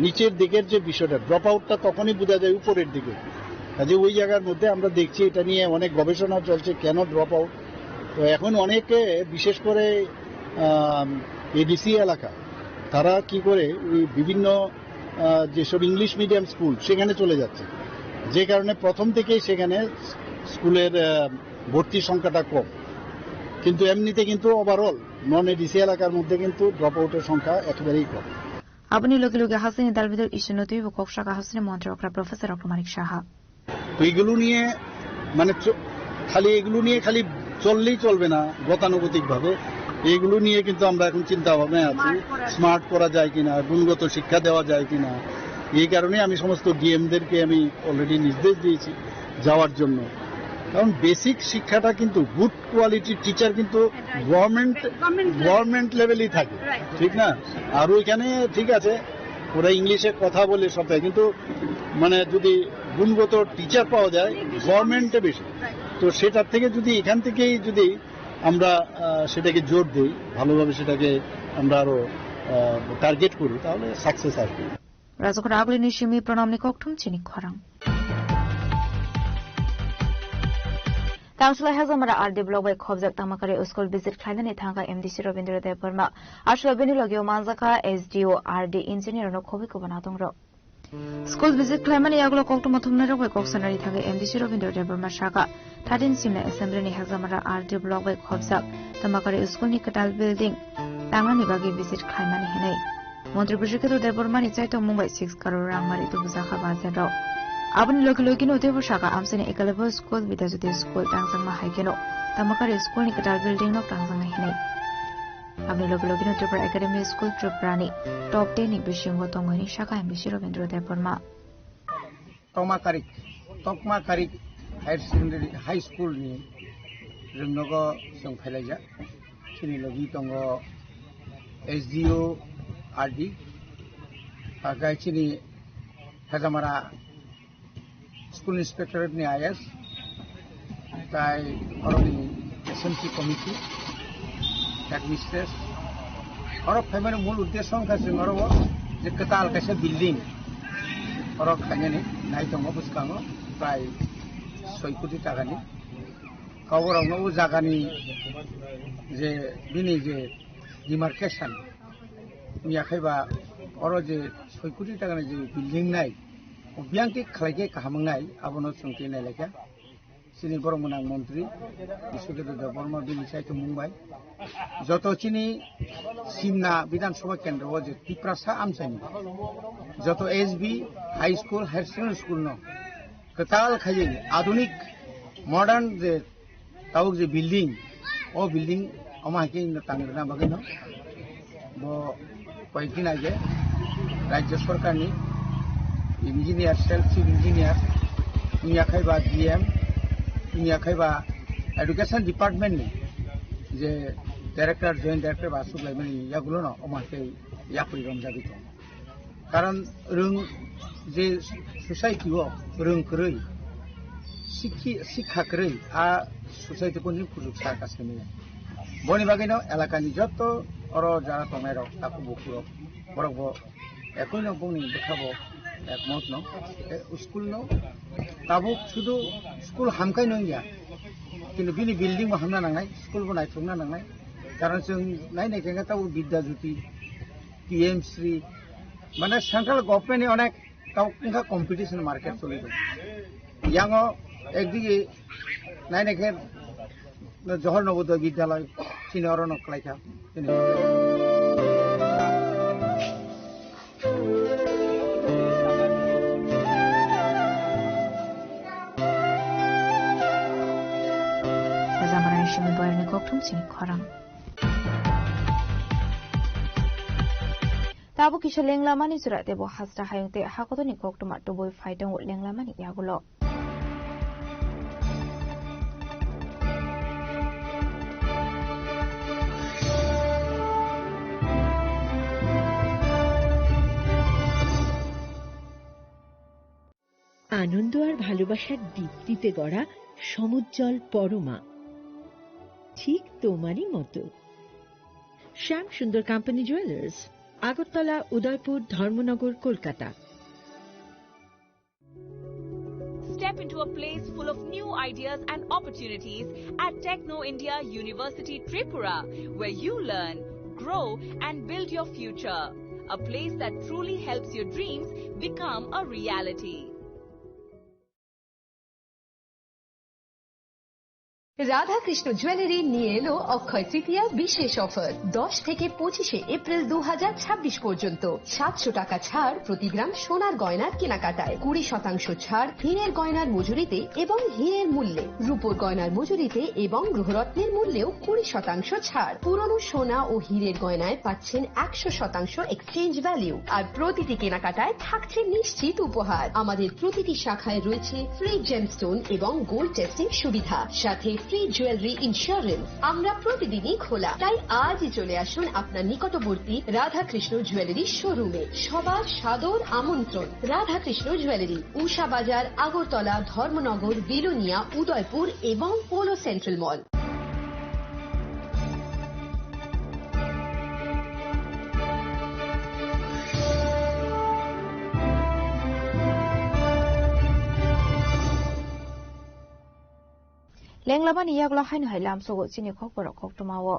নিচের দিকের যে বিষয়টা, ড্রপ আউটটা তখনই বোঝা যায় উপরের দিকে। কাজে ওই জায়গার মধ্যে আমরা দেখছি এটা নিয়ে অনেক গবেষণা চলছে, কেন ড্রপ আউট। তো এখন অনেকে, বিশেষ করে এডিসি এলাকা, তারা কি করে ওই বিভিন্ন যেসব ইংলিশ মিডিয়াম স্কুল সেখানে চলে যাচ্ছে, যে কারণে প্রথম থেকেই সেখানে স্কুলের ভর্তির সংখ্যাটা কম। কিন্তু এমনিতে কিন্তু ওভারঅল নন এডিসি এলাকার মধ্যে কিন্তু ড্রপ আউটের সংখ্যা একেবারেই কম।
আপনি লগে লগে হাসিনি দালবিদের ইস্যুনতুই কোকশাকা হাসিনি মন্ত্রকরা প্রফেসর ডক্টর মানিক সাহা।
তো এগুলো নিয়ে মানে এগুলো নিয়ে খালি চললেই চলবে না, গতানুগতিক ভাবে এগুলো নিয়ে কিন্তু আমরা এখন চিন্তা ভাবনায় আছি, স্মার্ট করা যায় কিনা, গুণগত শিক্ষা দেওয়া যায় কিনা। এই কারণে আমি সমস্ত ডিএমদেরকে আমি অলরেডি নির্দেশ দিয়েছি যাওয়ার জন্য, কারণ বেসিক শিক্ষাটা কিন্তু গুড কোয়ালিটির টিচার কিন্তু গভর্নমেন্ট লেভেলেই থাকে, ঠিক না? আর ওইখানে ঠিক আছে ওরা ইংলিশে কথা বলে সবাই, কিন্তু মানে যদি গুণগত টিচার পাওয়া যায় গভর্নমেন্টে বেশি, তো সেটার থেকে যদি এখান থেকেই যদি আমরা সেটাকে জোর দিই, ভালোভাবে সেটাকে আমরা আরো টার্গেট করি, তাহলে সাকসেস আসবে।
রাজকর আগলি নিশিমি প্রণামনি কোকঠুম চিনি খরাং Tangsula Hazamara RD blog by Khobjak Tamakare School visit Khainani Thanga MDC Robindra Deparma Ashla Benilogio Manzaka SDO RD engineer no Khobiko Banatongro School visit Khaimani Aglo Koktomatumnero by Koksanari Thanga MDC Robindra Deparma Shaka 13 Simna Assembly ni Hazamara RD blog by Khobjak Tamakare School ni Katal building Tangani Bagi visit Khaimani Henai Montri Bushiketo Deparmani Chaito Mumbai 6 crore Rangmari to Buzaka Bazero Abang lagi no tebo shaka amsene ekalebo school bidajute school tangsang mahaikeno tamakare school ni katal building no tangsang hinai abang lagi no tebo academy school truprani top 10 ni bishingo tongoni shaka MBC Robindra Deparma
tokmakari higher secondary high school ni rimnogo song phelaja chini logi tongo SDO RD agai chini Hazamara School Inspectorate ni IS, tai oroni SMC Committee, headmistress অরক ফ্যামিলির মূল উদ্দেশ্য কাছে অরব যে কেতাল কাছে building অরক খাইনি নাই দङ বুঝকাङो প্রায় 6 কোটি টাকানি খবরাवनो ও জায়গানি যে বিনি যে ডিমার্কেশন নিয়াखायबा अरो जे 6 कोटी टाकानि जे बिल्डिं नाय बियांति खालायके काहामंनाय आबनो सोंथि नायलायका सिनि बरमनां मन्त्रि बिश्वकेन्द्र बर्मा बिनि साइतो मुंबाई जतो चिनि सिमना विधानसभा केन्द्र जे तिप्रासा आमसानि जतो SB high school higher secondary school न कताल खायै आधुनिक मॉडर्न जे तावक जे बिल्डिं ओ बिल्डिं अमाके तांगना बागैनो बो कयदिन आगे राज्य सरकारनि इंजिनियर सेल्फ चिफ इंजिनियर नियाखायबा डीएम नियाखायबा एडुकेशन डिपार्टमेंट नि जे डायरेक्टर जॉइंट डायरेक्टर बा सुग्लायमानि यागुलो न अमाके यापुरि रंजाबि दं कारण रों जे सोसाइटी ओ रोंखरै शिक्षा करै आ सोसाइटी को नि खुजुक सारगासिनो बनि बागैनो एलाकानि जत अरो जारा तंगायरो ताकु बुकुरो बरगो एकैनो बुंनि देखाबो एकमत न स्कूल न ताबो शुधु स्कूल हामखाय नंया किन्तु बिनि बिल्डिं बो हामना नांनाय स्कूल बो नायथुमना नांनाय कारण जों नायनायखायनो ताबो विद्याज्योति पीएमश्री माने सेंट्रल गवर्नमेंट नि अनेक तावका competition market चलिदों यांगो एकदिके नायनायखाय Jawahar Navodaya Vidyalaya Chini arrow नखलायखा
Tabu kisah lenglamani surat tebo hasra hayung te hakoto ni kok tomat to boy faidang wot lenglamani yagulo.
আনন্দ আর ভালোবাসার দীপ্তিতে গড়া সমুজ্জ্বল পরমা ঠিক তোমারই মতো শ্যাম সুন্দর company jewellers Agartala Udaipur Dharmanagar Kolkata
Step into a place full of new ideas and opportunities at Techno India University Tripura where you learn, grow and build your future. A place that truly helps your dreams become a reality.
Radhakrishna jewellery নিয়ে এলো অক্ষয় তৃতীয়া বিশেষ offer 10 থেকে 25 April 2026 পর্যন্ত 700 টাকা ছাড় প্রতি গ্রাম সোনার গয়নার কেনাকাটায় 20% ছাড় হীরের গয়নার মজুরিতে এবং হীরের মূল্যে রূপোর গয়নার মজুরিতে এবং গ্রহরত্নের মূল্যেও 20% ছাড় পুরনো সোনা ও হীরের গয়নায় পাচ্ছেন 100% এক্সচেঞ্জ ভ্যালু আর প্রতিটি কেনাকাটায় থাকছে নিশ্চিত উপহার আমাদের প্রতিটি শাখায় রয়েছে ফ্রি জেমস্টোন এবং গোল্ড টেস্টিং সুবিধা সাথে ফ্রি জুয়েলারি ইন্স্যুরেন্স আমরা প্রতিদিনই খোলা তাই আজই চলে আসুন আপনার নিকটবর্তী রাধাকৃষ্ণ জুয়েলারি শোরুমে সবার সাদর আমন্ত্রণ রাধাকৃষ্ণ জুয়েলারি উষা বাজার আগরতলা ধর্মনগর বিলোনিয়া উদয়পুর এবং polo central mall
Lenglamani yaglo hainu hai lam sogo chini khok boro khok tumawo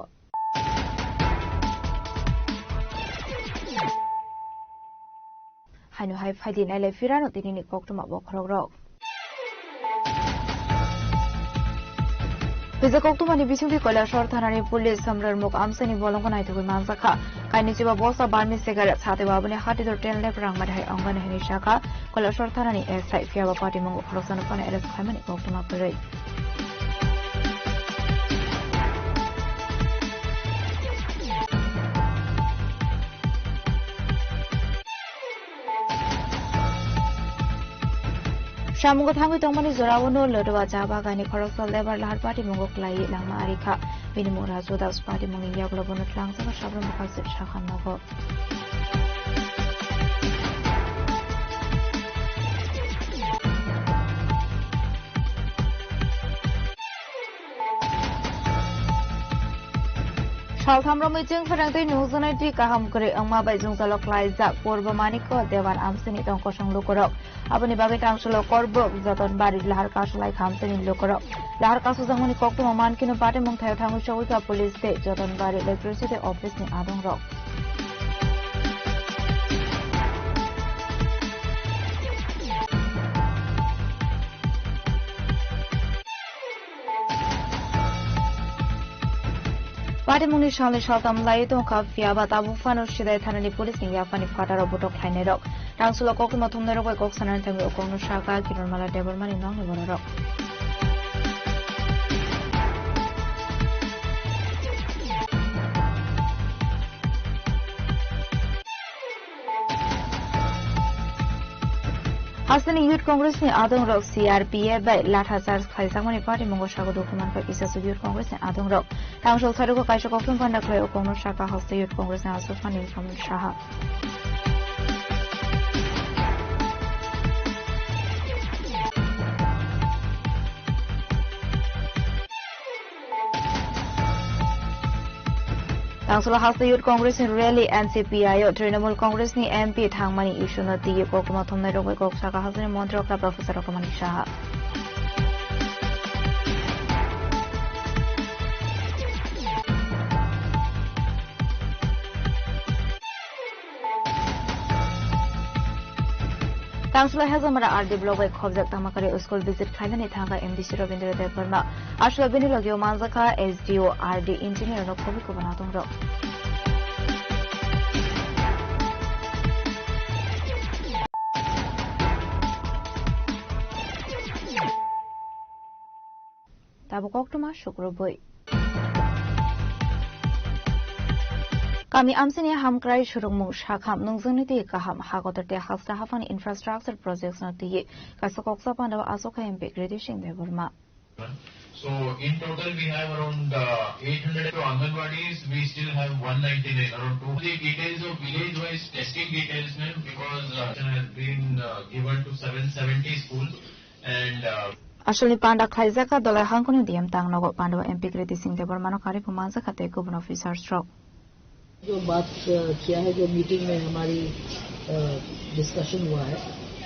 hainu hai faidin ale firano tinini khok tumawo khorogrok Bisa kok tumani bisungki kola shorthanani police samrar muk amsani bolongko nai tukui mansakha kaini chiba bosa barmi segara chate babane hati dor 10 lakh rang madhai angana hini shaka kola shorthanani SI fiaba party mongo khorosana pana eres khaimani khok tuma parai Shamungo thangi tongmani zorawono lodwa jaba gani khorosol lebar lahar party mongo klai langma arika binimura zodas party mongi yaglo bono tlang sa shabra mokhalse shakhan nogo Salthamrami jeng ferangtai nuzanai di kaham kere angma bai jung salok laizak porba maniko dewan amsini tongko sang lukorok abani bagai tangshalo korbok joton bari lahar kasulai khamsini lukorok lahar kasu jangmani kokto maman kino pate mung thayo thangu shawika police te joton bari electricity office ni adong rok Party muni shale shaltam lai to ka fiaba tabu fanu shidai thanani police ni yafani fataro botok thaine rok rangsulo kokki mathum ne rok kok sanan thangi okonu shaka kirmala debormani nong ni borok Hasani Youth Congress ni adong rok CRPF bai latha charge khaisangmani party mongo shago dokument pa isa Youth Congress ni adong rok tangshol tharugo kaisa koktum panda khlai okonu shaka hoste Youth Congress ni asufani Kamil Shaha Tangsulo House Youth Congress in Rally NCPIO Trinamool Congress ni MP thangmani issue na tiye kokuma thomnai rogoi kok saka House ni Montreal ka Professor Kamani Shaha Tangsulo Hazamara RD Block by Khobjak Tamakare School visit Khailani Thanga MDC Ravindra Dev Verma Ashla Benilogyo Manzaka SDO RD Engineer no Khobi ko banatung ro Tabukok tuma Shukroboi Kami amsini hamkrai shurungmu shakham nungzungni ti kaham hagotate halsta hafani infrastructure projects na ti kasokoksa pandawa asoka MP gradation deburma
So in total we have around 800 to Anganwadis, we still have 199 around 2. The details of village wise testing details because has been given to 770 schools and
Asholi panda khaizaka dolai hangkoni diam tang nogo pandawa MP gradation deburma no kari pumanza khate kubun officer stroke
जो बात किया है जो meeting में हमारी discussion हुआ है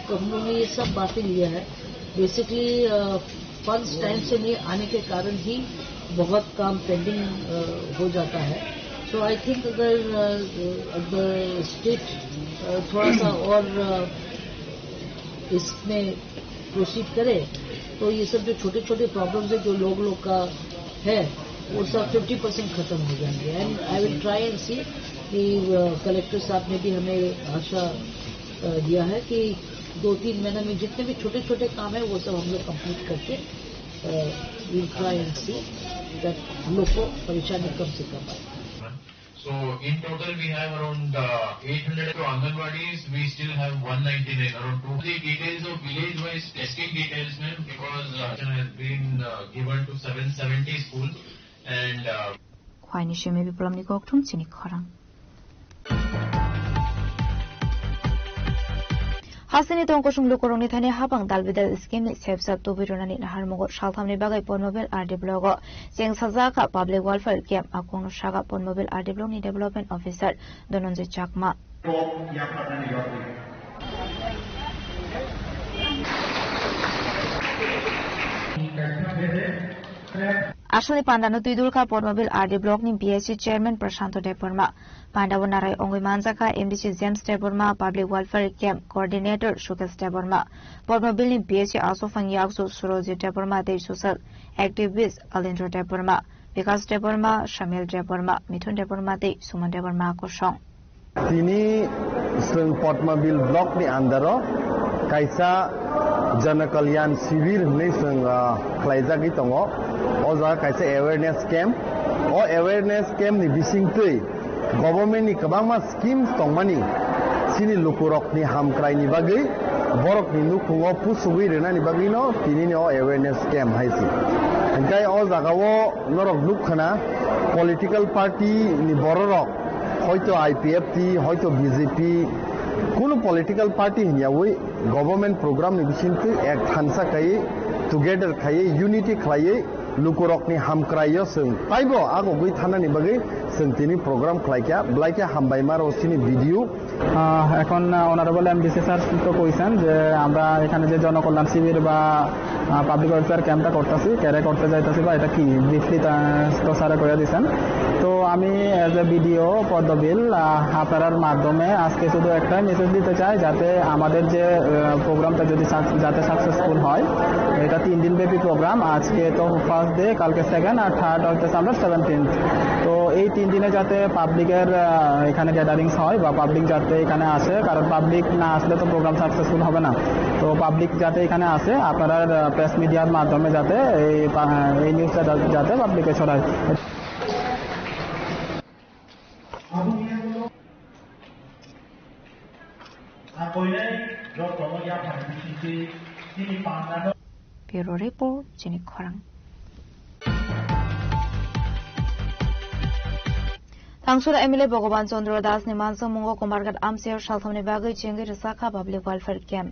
तो हम लोगों ने ये सब बातें लिया है बेसिकली फंड्स टाइम से नहीं आने के कारण ही बहुत काम पेंडिंग हो जाता है सो आई थिंक अगर स्टेट थोड़ा सा और इसमें प्रोसीड करे तो ये सब जो छोटे छोटे प्रॉब्लम्स है जो लोग का है वो सब 50% खत्म हो जाएंगे and I will try and see कि कलेक्टर साहब ने भी हमें आशा दिया है कि 2-3 महीने में जितने भी छोटे छोटे काम है वो सब हम लोग कंप्लीट करके will try and see that हम लोग को परेशानी कम से कम आए
So in total we have around 800 to Anganwadis, we still have 199 around 2. The details of village wise testing details because has been given to 770 schools and
Khwaini sheme bi plamni kok thum chini khorang Hasini tongko sunglu korongni thane habang dalbidal scheme ni sepsap to birunani nahar mogo shalthamni bagai ponmobil RD block jeng sajaka public welfare camp akong shaga ponmobil RD block ni development officer Dononje Chakma Ashali Pandano Tidulka Portmobile RD Block ni BSC Chairman Prashanto Deborma Pandawa Narai Ongwi Manzaka MDC James Deborma Public Welfare Camp Coordinator Shukas Deborma Portmobile ni BSC also Fangyaksu Suroji Deborma De Social Activist Alindro Deborma Vikas Deborma Shamil Deborma Mithun Deborma De Suman Deborma Kosong
Tini Sung Portmobile Block ni Andaro Kaisa Janakalyan Sivir ni Sung Klaizagi Tongo Oza kaisa awareness camp o awareness camp ni bisingtui government ni kabangma schemes tongmani sini lukurok ni hamkrai ni bagai borok ni nukungo pusugui rena ni bagai no tini ni o awareness camp haisi enkai o jagao norok nukhana political party ni bororok hoito IPFT hoito BJP kono political party hiyawi government program ni bisingtui ek thansa kai together khai unity khai lukurokni hamkrayo sing taibo ago gui thanani bagui sing tini program khlaika blaike hambaimar osini video
এখন honourable MDC sir তো কইছেন যে আমরা এখানে যে জনকল্যাণ শিবির বা public welfare ক্যাম্পটা করতেছি ক্যারে করতে যাইতেছি বা এটা কি ব্রিফলি তো স্যারে করে দিয়েছেন। তো আমি এজ এ বিডিও পদ্মবিল আপনার মাধ্যমে আজকে শুধু একটাই মেসেজ দিতে চাই যাতে আমাদের যে প্রোগ্রামটা যদি যাতে সাকসেসফুল হয়। এটা 3 দিন ব্যাপী প্রোগ্রাম, আজকে তো ফার্স্ট ডে, কালকে সেকেন্ড আর থার্ড হইতেছে আমরা 17th। তো এই 3 দিনে যাতে পাবলিকের এখানে গ্যাদারিংস হয় বা পাবলিক যাতে এখানে আসে, কারণ পাবলিক না আসলে তো প্রোগ্রাম সাকসেসফুল হবে না। তো পাবলিক যাতে এখানে আসে, আপনারা প্রেস মিডিয়ার মাধ্যমে যাতে এই নিউজটা যাতে পাবলিকে ছড়ায়।
Bureau Report, Jenik Khorang. Tangsura MLA Bhagavan Chandra Das ni Mansa Mungo Kumargat Amsir Shalthamni Bagai Chengi Risakha Public Welfare Camp.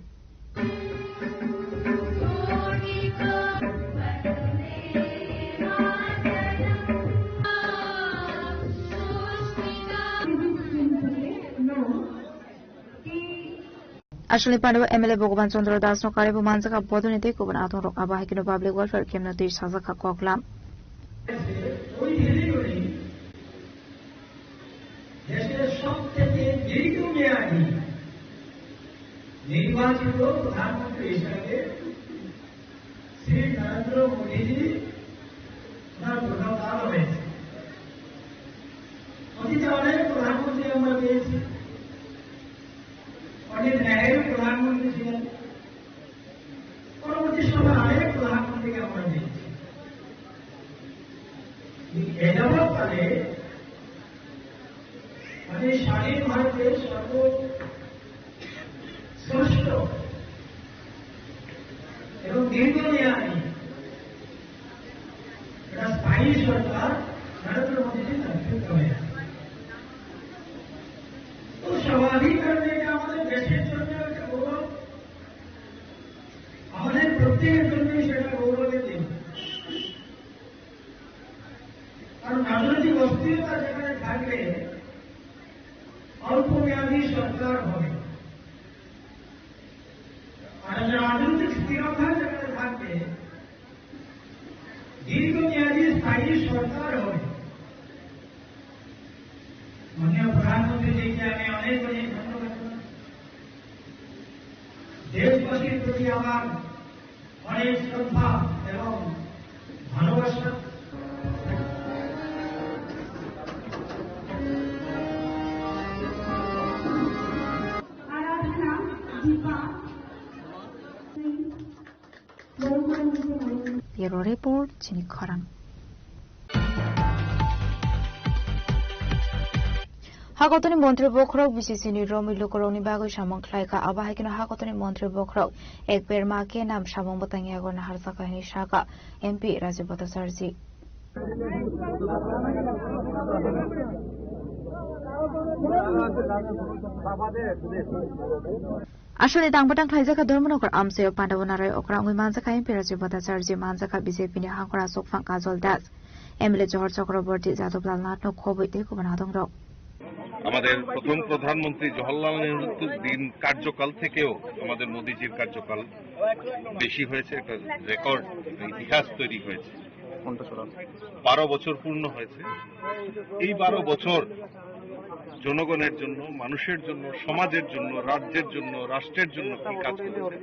আসলে পান্ডব এমএলএ ভগবান চন্দ্র দাস নকারে বুমানজাকা বদনীতে কুবন আতরক আবাহিকিনো পাবলিক ওয়েলফেয়ার কেমন তীর সাজাকা ককলাম
দেশের সবথেকে দীর্ঘমেয়াদী নির্বাচিত প্রধানমন্ত্রী হিসাবে শ্রী নরেন্দ্র মোদীজি ওনার প্রধান হয়েছে। অতীতে অনেক প্রধানমন্ত্রী আমরা পেয়েছি, অনেক নেহেরু প্রধানমন্ত্রী ছিলেন, পরবর্তী সময় অনেক প্রধানমন্ত্রীকে আমরা পেয়েছি। এযাবৎকালে মানে স্বাধীন ভারতের সর্বশ্রেষ্ঠ এবং দীর্ঘমেয়াদী একটা স্থায়ী সরকার নরেন্দ্র মোদীজির নেতৃত্ব হয়ে তো স্বাভাবিক কারণে আমাদের দেশের জন্য একটা গৌরব, আমাদের প্রত্যেকের জন্যই সেটা গৌরবের দিন। কারণ রাজনৈতিক অস্থিরতা যেখানে থাকবে অল্প মেয়াদী সরকার হবে, আর রাজনৈতিক স্থিরতা যেখানে থাকবে দীর্ঘমেয়াদী স্থায়ী সরকার হবে। মাননীয় প্রধানমন্ত্রীজিকে আমি অনেক অনেক ধন্যবাদ। দেশবাসীর প্রতি আমার অনেক শ্রদ্ধা এবং ভালোবাসা।
Bureau Report, Jenik Khorang. Hakotoni Montri Bokrok, BCC Romi Lukoroni Bago Shamon Klaika, Abahakin Hakotoni Montri Bokrok, Ekber Make Nam Shamon Botangagon Harsaka Shaka, MP Rajabata Sarzi. আসলে দাংবাটাং খাইজাকা ধর্মনগর আমসেও পান্ডবনারায় অকরাঙ্গুই মানজাকা এমপি রাজীব ভট্টাচার্য মানজাকা বিজেপি নি হাংকরা সোকফাং কাজল দাস এমএলএ জহর চক্রবর্তী যাদবলাল নাথ খবইতে কুবন আদং রক
আমাদের প্রথম প্রধানমন্ত্রী জওহরলাল নেহরুর দিন কার্যকাল থেকেও আমাদের মোদিজির কার্যকাল বেশি হয়েছে, একটা রেকর্ড ইতিহাস তৈরি হয়েছে। 12 বছর পূর্ণ হয়েছে। এই 12 বছর জনগণের জন্য, মানুষের জন্য, সমাজের জন্য, রাজ্যের জন্য, রাষ্ট্রের জন্য কি কাজ করেছে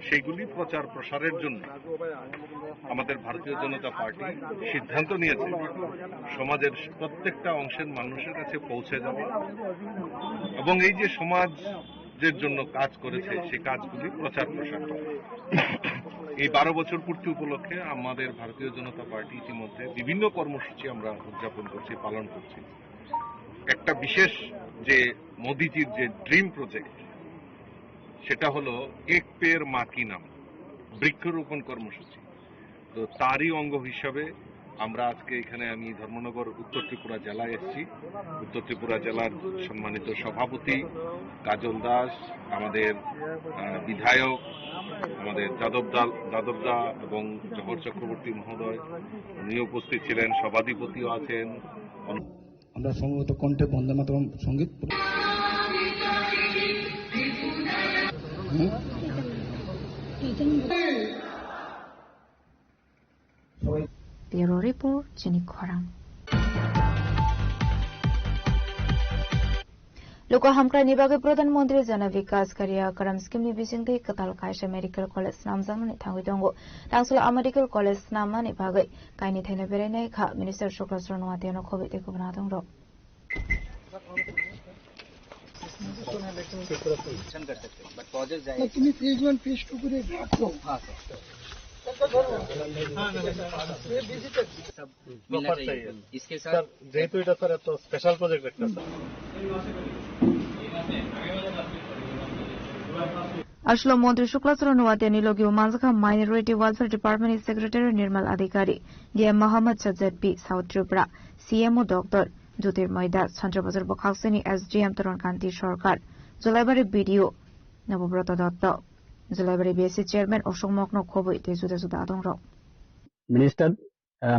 সেইগুলি প্রচার প্রসারের জন্য আমাদের ভারতীয় জনতা পার্টি সিদ্ধান্ত নিয়েছে সমাজের প্রত্যেকটা অংশের মানুষের কাছে পৌঁছে যাবে এবং এই যে সমাজের জন্য কাজ করেছে সেই কাজগুলি প্রচার প্রসার করে। এই 12 বছর পূর্তি উপলক্ষে আমাদের ভারতীয় জনতা পার্টি ইতিমধ্যে বিভিন্ন কর্মসূচি আমরা উদযাপন করছি, পালন করছি। একটা বিশেষ যে মোদিজির যে ড্রিম প্রজেক্ট সেটা হলো এক পের মা কি নাম, বৃক্ষরোপণ কর্মসূচি। তো তারই অঙ্গ হিসাবে আমরা আজকে এখানে আমি ধর্মনগর উত্তর ত্রিপুরা জেলায় এসেছি। উত্তর ত্রিপুরা জেলার সম্মানিত সভাপতি কাজল দাস, আমাদের বিধায়ক আমাদের যাদবদা এবং জহর চক্রবর্তী মহোদয় উনি উপস্থিত ছিলেন, সভাধিপতিও আছেন।
আমরা সম্ভবত কণ্ঠে বন্দে মাতরম সঙ্গীত
Bureau Report, Jenik Khorang. Loko hamkra nibage Pradhanmantri Jana Vikas Karyakram Scheme ni bisingthai katal kaisa medical college namjang ni thangui dongo. Tangsula medical college namma ni bagai kaini thaina berenai kha Minister Shuklasra Nuatiano khobi te kubna dongro.
তুমি phase 1 phase 2 করে রাখো।
इसके साथ जेहेतु এটা sir এত special project একটা
Ashlo Mantri Shuklasra Nuatiani logi Manzakha Minority Welfare Department Secretary Nirmal Adhikari, DM Muhammad Sajjad P. South Tripura, CMO Dr. Jyotir Maida, Chandrabazar Bokhaksini SGM Taron Kanti Sarkar, Julaibari BDO Nabobrata Datta, Julaibari BSC Chairman Oshok Mokno Khoboi Tejuda Juda Adongro.
Minister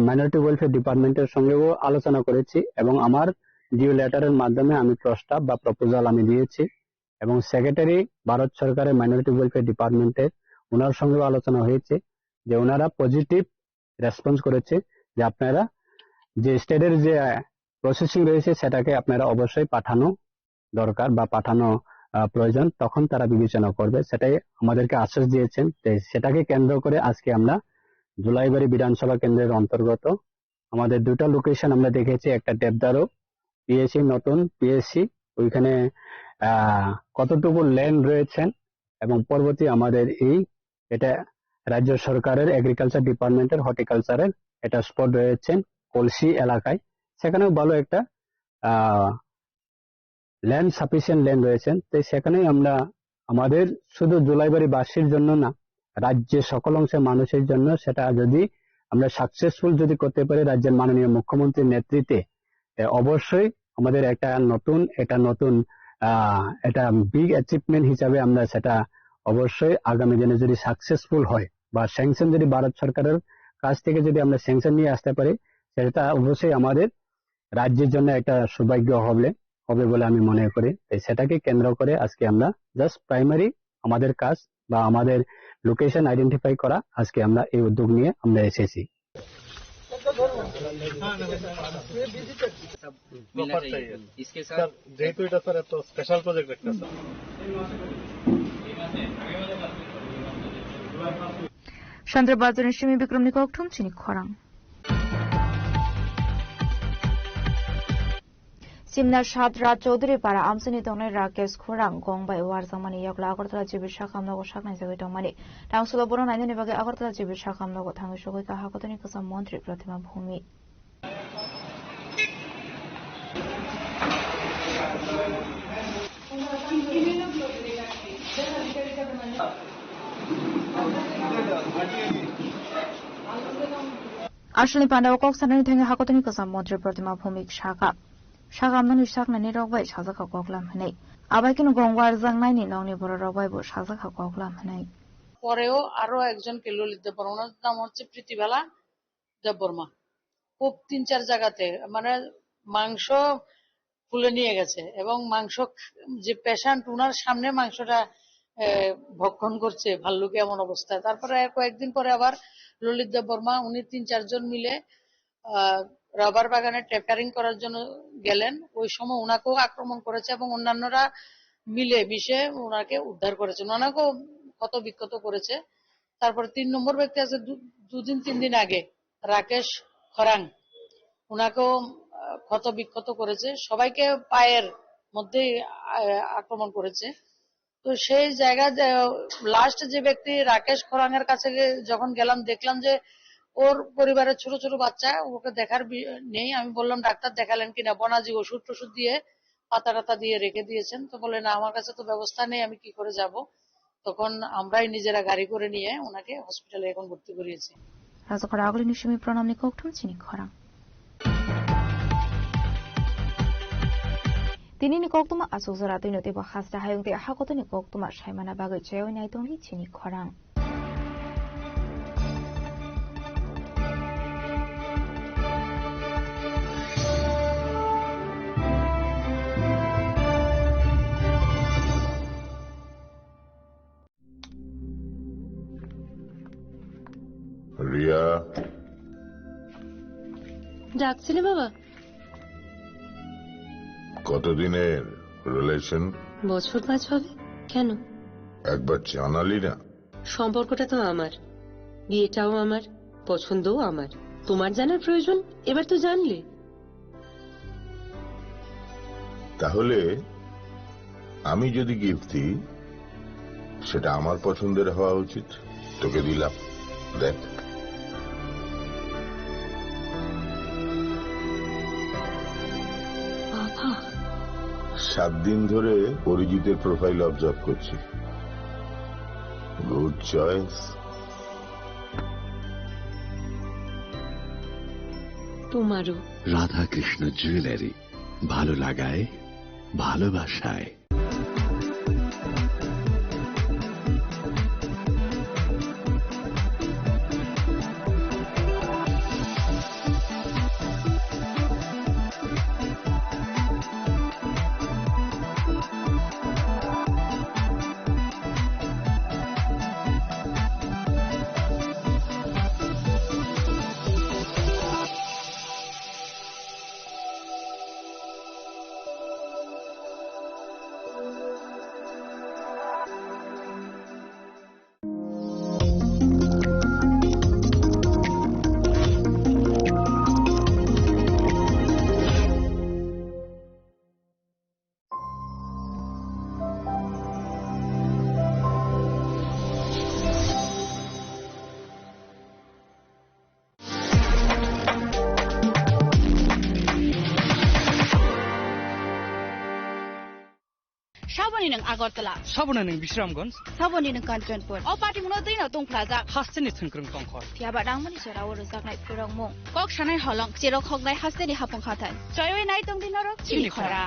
minority welfare ডিপার্টমেন্টের সঙ্গেও আলোচনা করেছি এবং আমার deo লেটারের মাধ্যমে আমি প্রস্তাব বা প্রপোজাল আমি দিয়েছি এবং সেক্রেটারি ভারত সরকারের মাইনরিটি ওয়েলফেয়ার ডিপার্টমেন্টের ওনার সঙ্গেও আলোচনা হয়েছে যে ওনারা পজিটিভ রেসপন্স করেছে যে আপনারা যে স্টেটের যে প্রসেসিং রয়েছে সেটাকে আপনারা অবশ্যই পাঠানো দরকার বা পাঠানো প্রয়োজন, তখন তারা বিবেচনা করবে, সেটাই আমাদেরকে আশ্বাস দিয়েছেন। সেটাকে কেন্দ্র করে আজকে আমরা জুলাইবাড়ি বিধানসভা কেন্দ্রের অন্তর্গত আমাদের দুটা লোকেশন আমরা দেখেছি, একটা দেবদারো পিএসসি নতুন পিএসসি, ওইখানে কতটুকু ল্যান্ড রয়েছেন এবং পরবর্তী আমাদের এটা রাজ্য সরকারের এগ্রিকালচার ডিপার্টমেন্টের হর্টিকালচারের এটা স্পট রয়েছেন কলসি এলাকায়, সেখানেও ভালো একটা ল্যান্ড সাফিসিয়েন্ট ল্যান্ড রয়েছেন। তো সেখানেই আমরা আমাদের শুধু জুলাইবাড়ি বাসীর জন্য না, রাজ্যের সকল অংশের মানুষের জন্য সেটা যদি আমরা সাকসেসফুল যদি করতে পারি রাজ্যের মাননীয় মুখ্যমন্ত্রীর নেতৃত্বে, অবশ্যই আমাদের একটা নতুন এটা বিগ অ্যাচিভমেন্ট হিসাবে আমরা সেটা অবশ্যই আগামী দিনে যদি সাকসেসফুল হয় বা স্যাংশন যদি ভারত সরকারের কাছ থেকে যদি আমরা স্যাংশন নিয়ে আসতে পারি, সেটা অবশ্যই আমাদের রাজ্যের জন্য একটা সৌভাগ্য হবে বলে আমি মনে করি। সেটাকে কেন্দ্র করে আজকে আমরা জাস্ট প্রাইমারি আমাদের কাজ বা আমাদের লোকেশন আইডেন্টিফাই করা, আজকে আমরা এই উদ্যোগ নিয়ে আমরা এসেছি।
যেহেতু এটা স্যার এত স্পেশাল প্রজেক্ট একটা
Chandrabazar Shimi Bikram Nikokthum Jenik Khorang. Simna Shadra Chaudhary para Amsani Tongnai Rakesh Khorang Gongbai Warzamani Yakla Agartala Jibir Shakamnogo Shaknai Jagoi Tongmani Tangsula Boron Aini Bage Agartala Jibir Shakamnogo Thangu Shogoi Ka Hakotani Kasam Mantri Pratima Bhumi. Ashli Pandao Koksanani Thangu Hakotani Kasam Mantri Pratima Bhumi Shaka. Shakamnani Shaknani Rogbai Shazaka Koklam Hanai. Abakin Gongwar Zangnani Noni Boro Rogbai Bo Shazaka Koklam Hanai.
পরেও আরো একজনকে ললিত দেববর্মা, ওনার নাম হচ্ছে প্রীতিবালা দেববর্মা। খুব 3-4 জায়গাতে মানে মাংস ফুলে নিয়ে গেছে এবং মাংস যে পেশেন্ট ওনার সামনে মাংসটা ভক্ষণ করছে ভাল্লুকে, এমন অবস্থায়। তারপরে কয়েকদিন পরে আবার ললিত দেববর্মা উনি 3-4 জন মিলে রাবার বাগানে টেপারিং করার জন্য গেলেন, ওই সময় ওনাকেও আক্রমণ করেছে এবং অন্যান্যরা মিলে মিশে ওনাকে উদ্ধার করেছেন, ওনাকেও ক্ষত বিক্ষত করেছে। তারপরে 3 নম্বর ব্যক্তি আছে 2-3 দিন আগে রাকেশ খরাং, ওনাকেও ক্ষত বিক্ষত করেছে, সবাইকে পায়ের মধ্যে আক্রমণ করেছে। তো সেই জায়গায় লাস্ট যে ব্যক্তি রাকেশ খরাং এর কাছে যখন গেলাম, দেখলাম যে ওর পরিবারের ছোট ছোট বাচ্চা, ওকে দেখার নেই। আমি বললাম ডাক্তার দেখালেন কিনা, বনাজি ওষুধ টষুধ দিয়ে পাতা টাতা দিয়ে রেখে দিয়েছেন। তো বলে না, আমার কাছে তো ব্যবস্থা নেই, আমি কি করে যাব। তখন আমরাই নিজেরা গাড়ি করে নিয়ে ওনাকে হসপিটালে এখন ভর্তি করিয়েছি।
রাজকড়া আগলি নিশমি প্রণাম নিকোকঠম চিনি খরা Tinini koktuma asuzara tinote ba khasta hayung te hakotoni koktuma shaimana bagoi cheo nai tongli chini khorang.
Riya
ডাকছিলে বাবা?
কতদিনের রিলেশন?
বছর 5 হবে। কেন?
একবার জানালি না?
সম্পর্কটা তো আমার, বিয়েটাও আমার, পছন্দও আমার। তোমার জানার প্রয়োজন এবার তো জানলে।
তাহলে আমি যদি গিফট দিই সেটা আমার পছন্দের হওয়া উচিত। তোকে দিলাম, দেখ।
বাবা,
7 দিন ধরে অরিজিতের প্রোফাইল অবজার্ভ করছি। Good choice.
তোমারও।
রাধাকৃষ্ণ জুয়েলারি, ভালো লাগায় ভালোবাসায়।
Saboni nang Agartala.
Saboni nang Bishramganj.
Saboni nang Kanchanpur. O party mo doi na tong plaza.
Hasteni thungkrung tongkhor.
Tiaba dangmani chora oro saknai purong mo. Kok sanai holong chero khognai hasteni hapong khathai. Choyoi nai tong dinoro chini khora.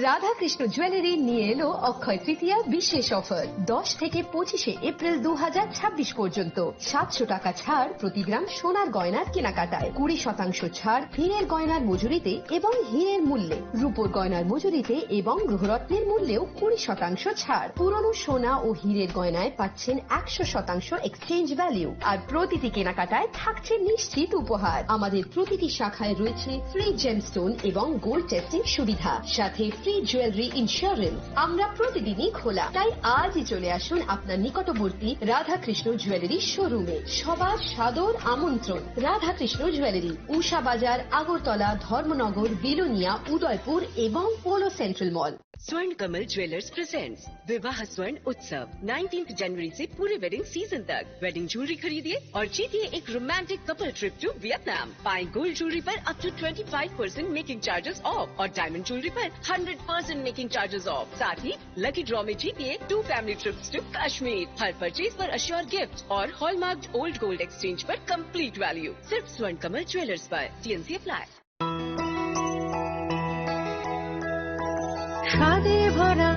Radhakrishna jewellery নিয়ে এলো অক্ষয় তৃতীয়া বিশেষ offer. 10 থেকে 25 April 2026 পর্যন্ত 700 টাকা ছাড় প্রতি গ্রাম সোনার গয়নার কেনাকাটায়, 20% ছাড় হীরের গয়নার মজুরিতে এবং হীরের মূল্যে, রূপোর গয়নার মজুরিতে এবং গ্রহরত্নের মূল্যেও 20% ছাড়। পুরনো সোনা ও হীরের গয়নায় পাচ্ছেন 100% এক্সচেঞ্জ ভ্যালু, আর প্রতিটি কেনাকাটায় থাকছে নিশ্চিত উপহার। আমাদের প্রতিটি শাখায় রয়েছে ফ্রি জেমস্টোন এবং গোল্ড টেস্টিং সুবিধা, সাথে ফ্রি জুয়েলারি ইন্স্যুরেন্স। আমরা প্রতিদিনই খোলা, তাই আজই চলে আসুন আপনার নিকটবর্তী রাধাকৃষ্ণ জুয়েলারি শোরুমে। সবার সাদর আমন্ত্রণ। রাধাকৃষ্ণ জুয়েলারি, উষা বাজার, আগরতলা, ধর্মনগর, বিলোনিয়া, উদয়পুর এবং পোলো সেন্ট্রাল মল।
स्वर्ण कमल ज्वेलर्स प्रेजेंट्स विवाह स्वर्ण उत्सव 19 जनवरी से पूरे वेडिंग सीजन तक। वेडिंग ज्वेलरी खरीदिए और जीतिए एक romantic couple trip to Vietnam. पाएं गोल्ड ज्वेलरी पर up to 25% making charges off और डायमंड ज्वेलरी पर 100% मेकिंग चार्जेस ऑफ। साथ ही लकी ड्रॉ में जीतिए 2 फैमिली ट्रिप्स टू कश्मीर। हर परचेज पर अश्योर गिफ्ट और हॉलमार्क्ड ओल्ड गोल्ड एक्सचेंज पर कंप्लीट वैल्यू। सिर्फ स्वर्ण कमल ज्वेलर्स पर। TNC apply.
স্বাদে ভরা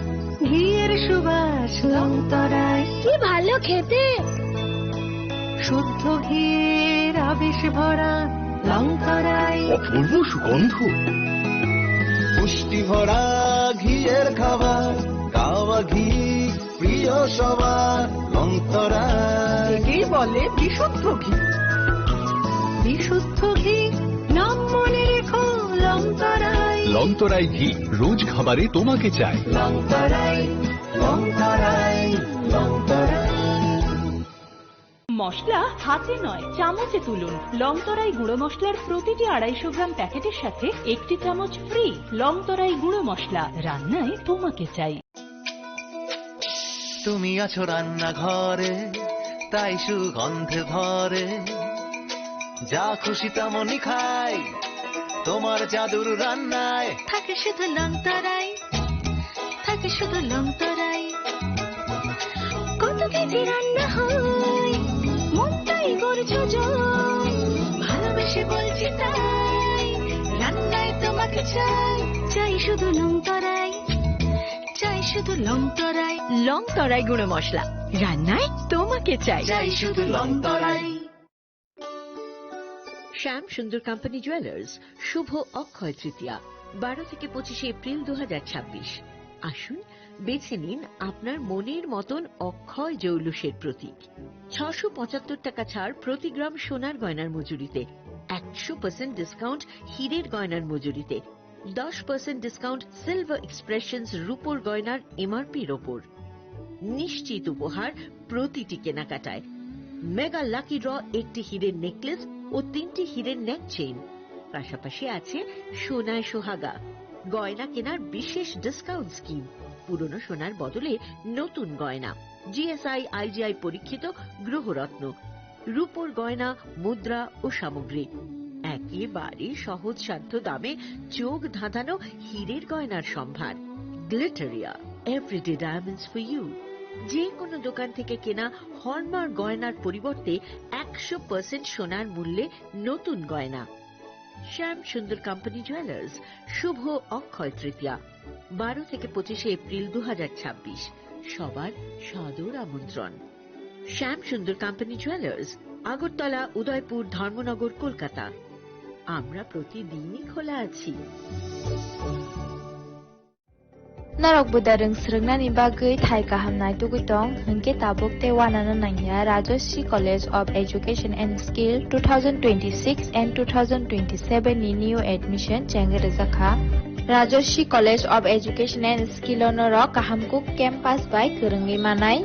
ঘিয়ের সুবাস লংতরায়,
কি ভালো খেতে।
শুদ্ধ ঘির আবেশ ভরা লঙ্কারাই,
অপূর্ব সুগন্ধ,
পুষ্টি ভরা ঘিয়ের খাবার, গাওয়া ঘি প্রিয় সবার লঙ্কারাই।
একেই বলে বিশুদ্ধ ঘি। বিশুদ্ধ ঘি নাম মনে রেখো লঙ্কারাই।
লংতরাই ঘি রোজ খাবারে তোমাকে চাই।
লঙ্কারাই, লঙ্কারাই, লঙ্কারাই।
মশলা হাতে নয় চামচে তুলুন। লংতরাই গুঁড়ো মশলার প্রতিটি 250 গ্রাম প্যাকেটের সাথে 1 চামচ ফ্রি। লংতরাই গুঁড়ো মশলা, রান্নায় তোমাকে চাই।
তুমি আছো রান্নাঘরে, তাই সুগন্ধে ভরে, যা খুশি তেমনই খাই, তোমার জাদুর রান্নায়
থাকে শুধু লংতরাই, থাকে শুধু লংতরাই। কত কেজি রান্না হয়, মনটাই করছো জয়, ভালোবেসে বলছি তাই, রান্নায় তোমাকে চাই, চাই শুধু লংতরাই, চাই শুধু লংতরাই।
লংতরাই গুঁড়ো মশলা, রান্নায় তোমাকে চাই,
চাই শুধু লংতরাই।
শ্যাম সুন্দর কোম্পানি জুয়েলার্স শুভ অক্ষয় তৃতীয়া 12 থেকে 25 এপ্রিল 2026। আসুন বেছে নিন আপনার মনের মতন অক্ষয় জৌলুসের প্রতীক। 675 টাকা ছাড় প্রতি গ্রাম সোনার গয়নার মজুরিতে, 100% ডিসকাউন্ট হীরের গয়নার মজুরিতে, 10% ডিসকাউন্ট সিলভার এক্সপ্রেশনস রূপোর গয়নার এমআরপির ওপর। নিশ্চিত উপহার প্রতিটি কেনাকাটায়। মেগা লাকি ড্র 1টি হীরের নেকলেস ও 3টি হীরের নেক চেইন। পাশাপাশি আছে সোনায় সোহাগা। গয়না কেনার বিশেষ ডিসকাউন্ট স্কিম। পুরনো সোনার বদলে নতুন গয়না। জিএসআই আইজিআই পরীক্ষিত গ্রহরত্ন, রূপোর গয়না, মুদ্রা ও সামগ্রী। একেবারে সহজসাধ্য দামে চোখ ধাঁধানো হীরের গয়নার সম্ভার। Glitteria, everyday diamonds for you. যে কোনো দোকান থেকে কেনা হলমার্ক গয়নার পরিবর্তে 100% সোনার মূল্যে নতুন গয়না। শ্যাম সুন্দর কোম্পানি জুয়েলার্স শুভ অক্ষয় তৃতীয়া 12 থেকে 25 এপ্রিল 2026। সবার সাদর আমন্ত্রণ। শ্যাম সুন্দর কোম্পানি জুয়েলার্স, আগরতলা, উদয়পুর, ধর্মনগর, কলকাতা। আমরা প্রতিদিনই খোলা আছি।
Narok budareng srengna bagui thai kahamnai tugutong hingke tabuk te wanana nangya Rajoshi College of Education and Skill 2026 and 2027 ni new admission chengrejakha Rajoshi College of Education and Skill onoro kahamkuk campus by kerengni manai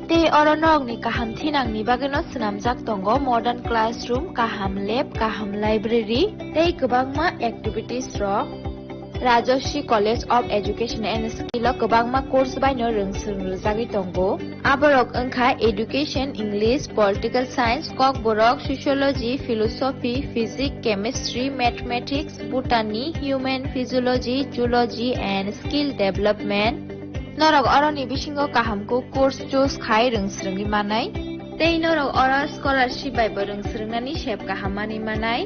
te oronok ni kaham thinang ni bageno snamjak tongo modern classroom, kaham lab, kaham library tei kwbangma activities rok Rajoshi College of Education and Skill o kwbangma course baino rungsrungjagui tongo. Aborok wngkha Education, English, Political Science, Kokborok, Sociology, Philosophy, Physics, Chemistry, Mathematics, Botany, Human Physiology, Zoology and Skill Development. Norok oroni bisingo kahamko course choose khai rungsrungui manai. Tei norok oro scholarship bai bo rungsrungnani sep kahamani manai.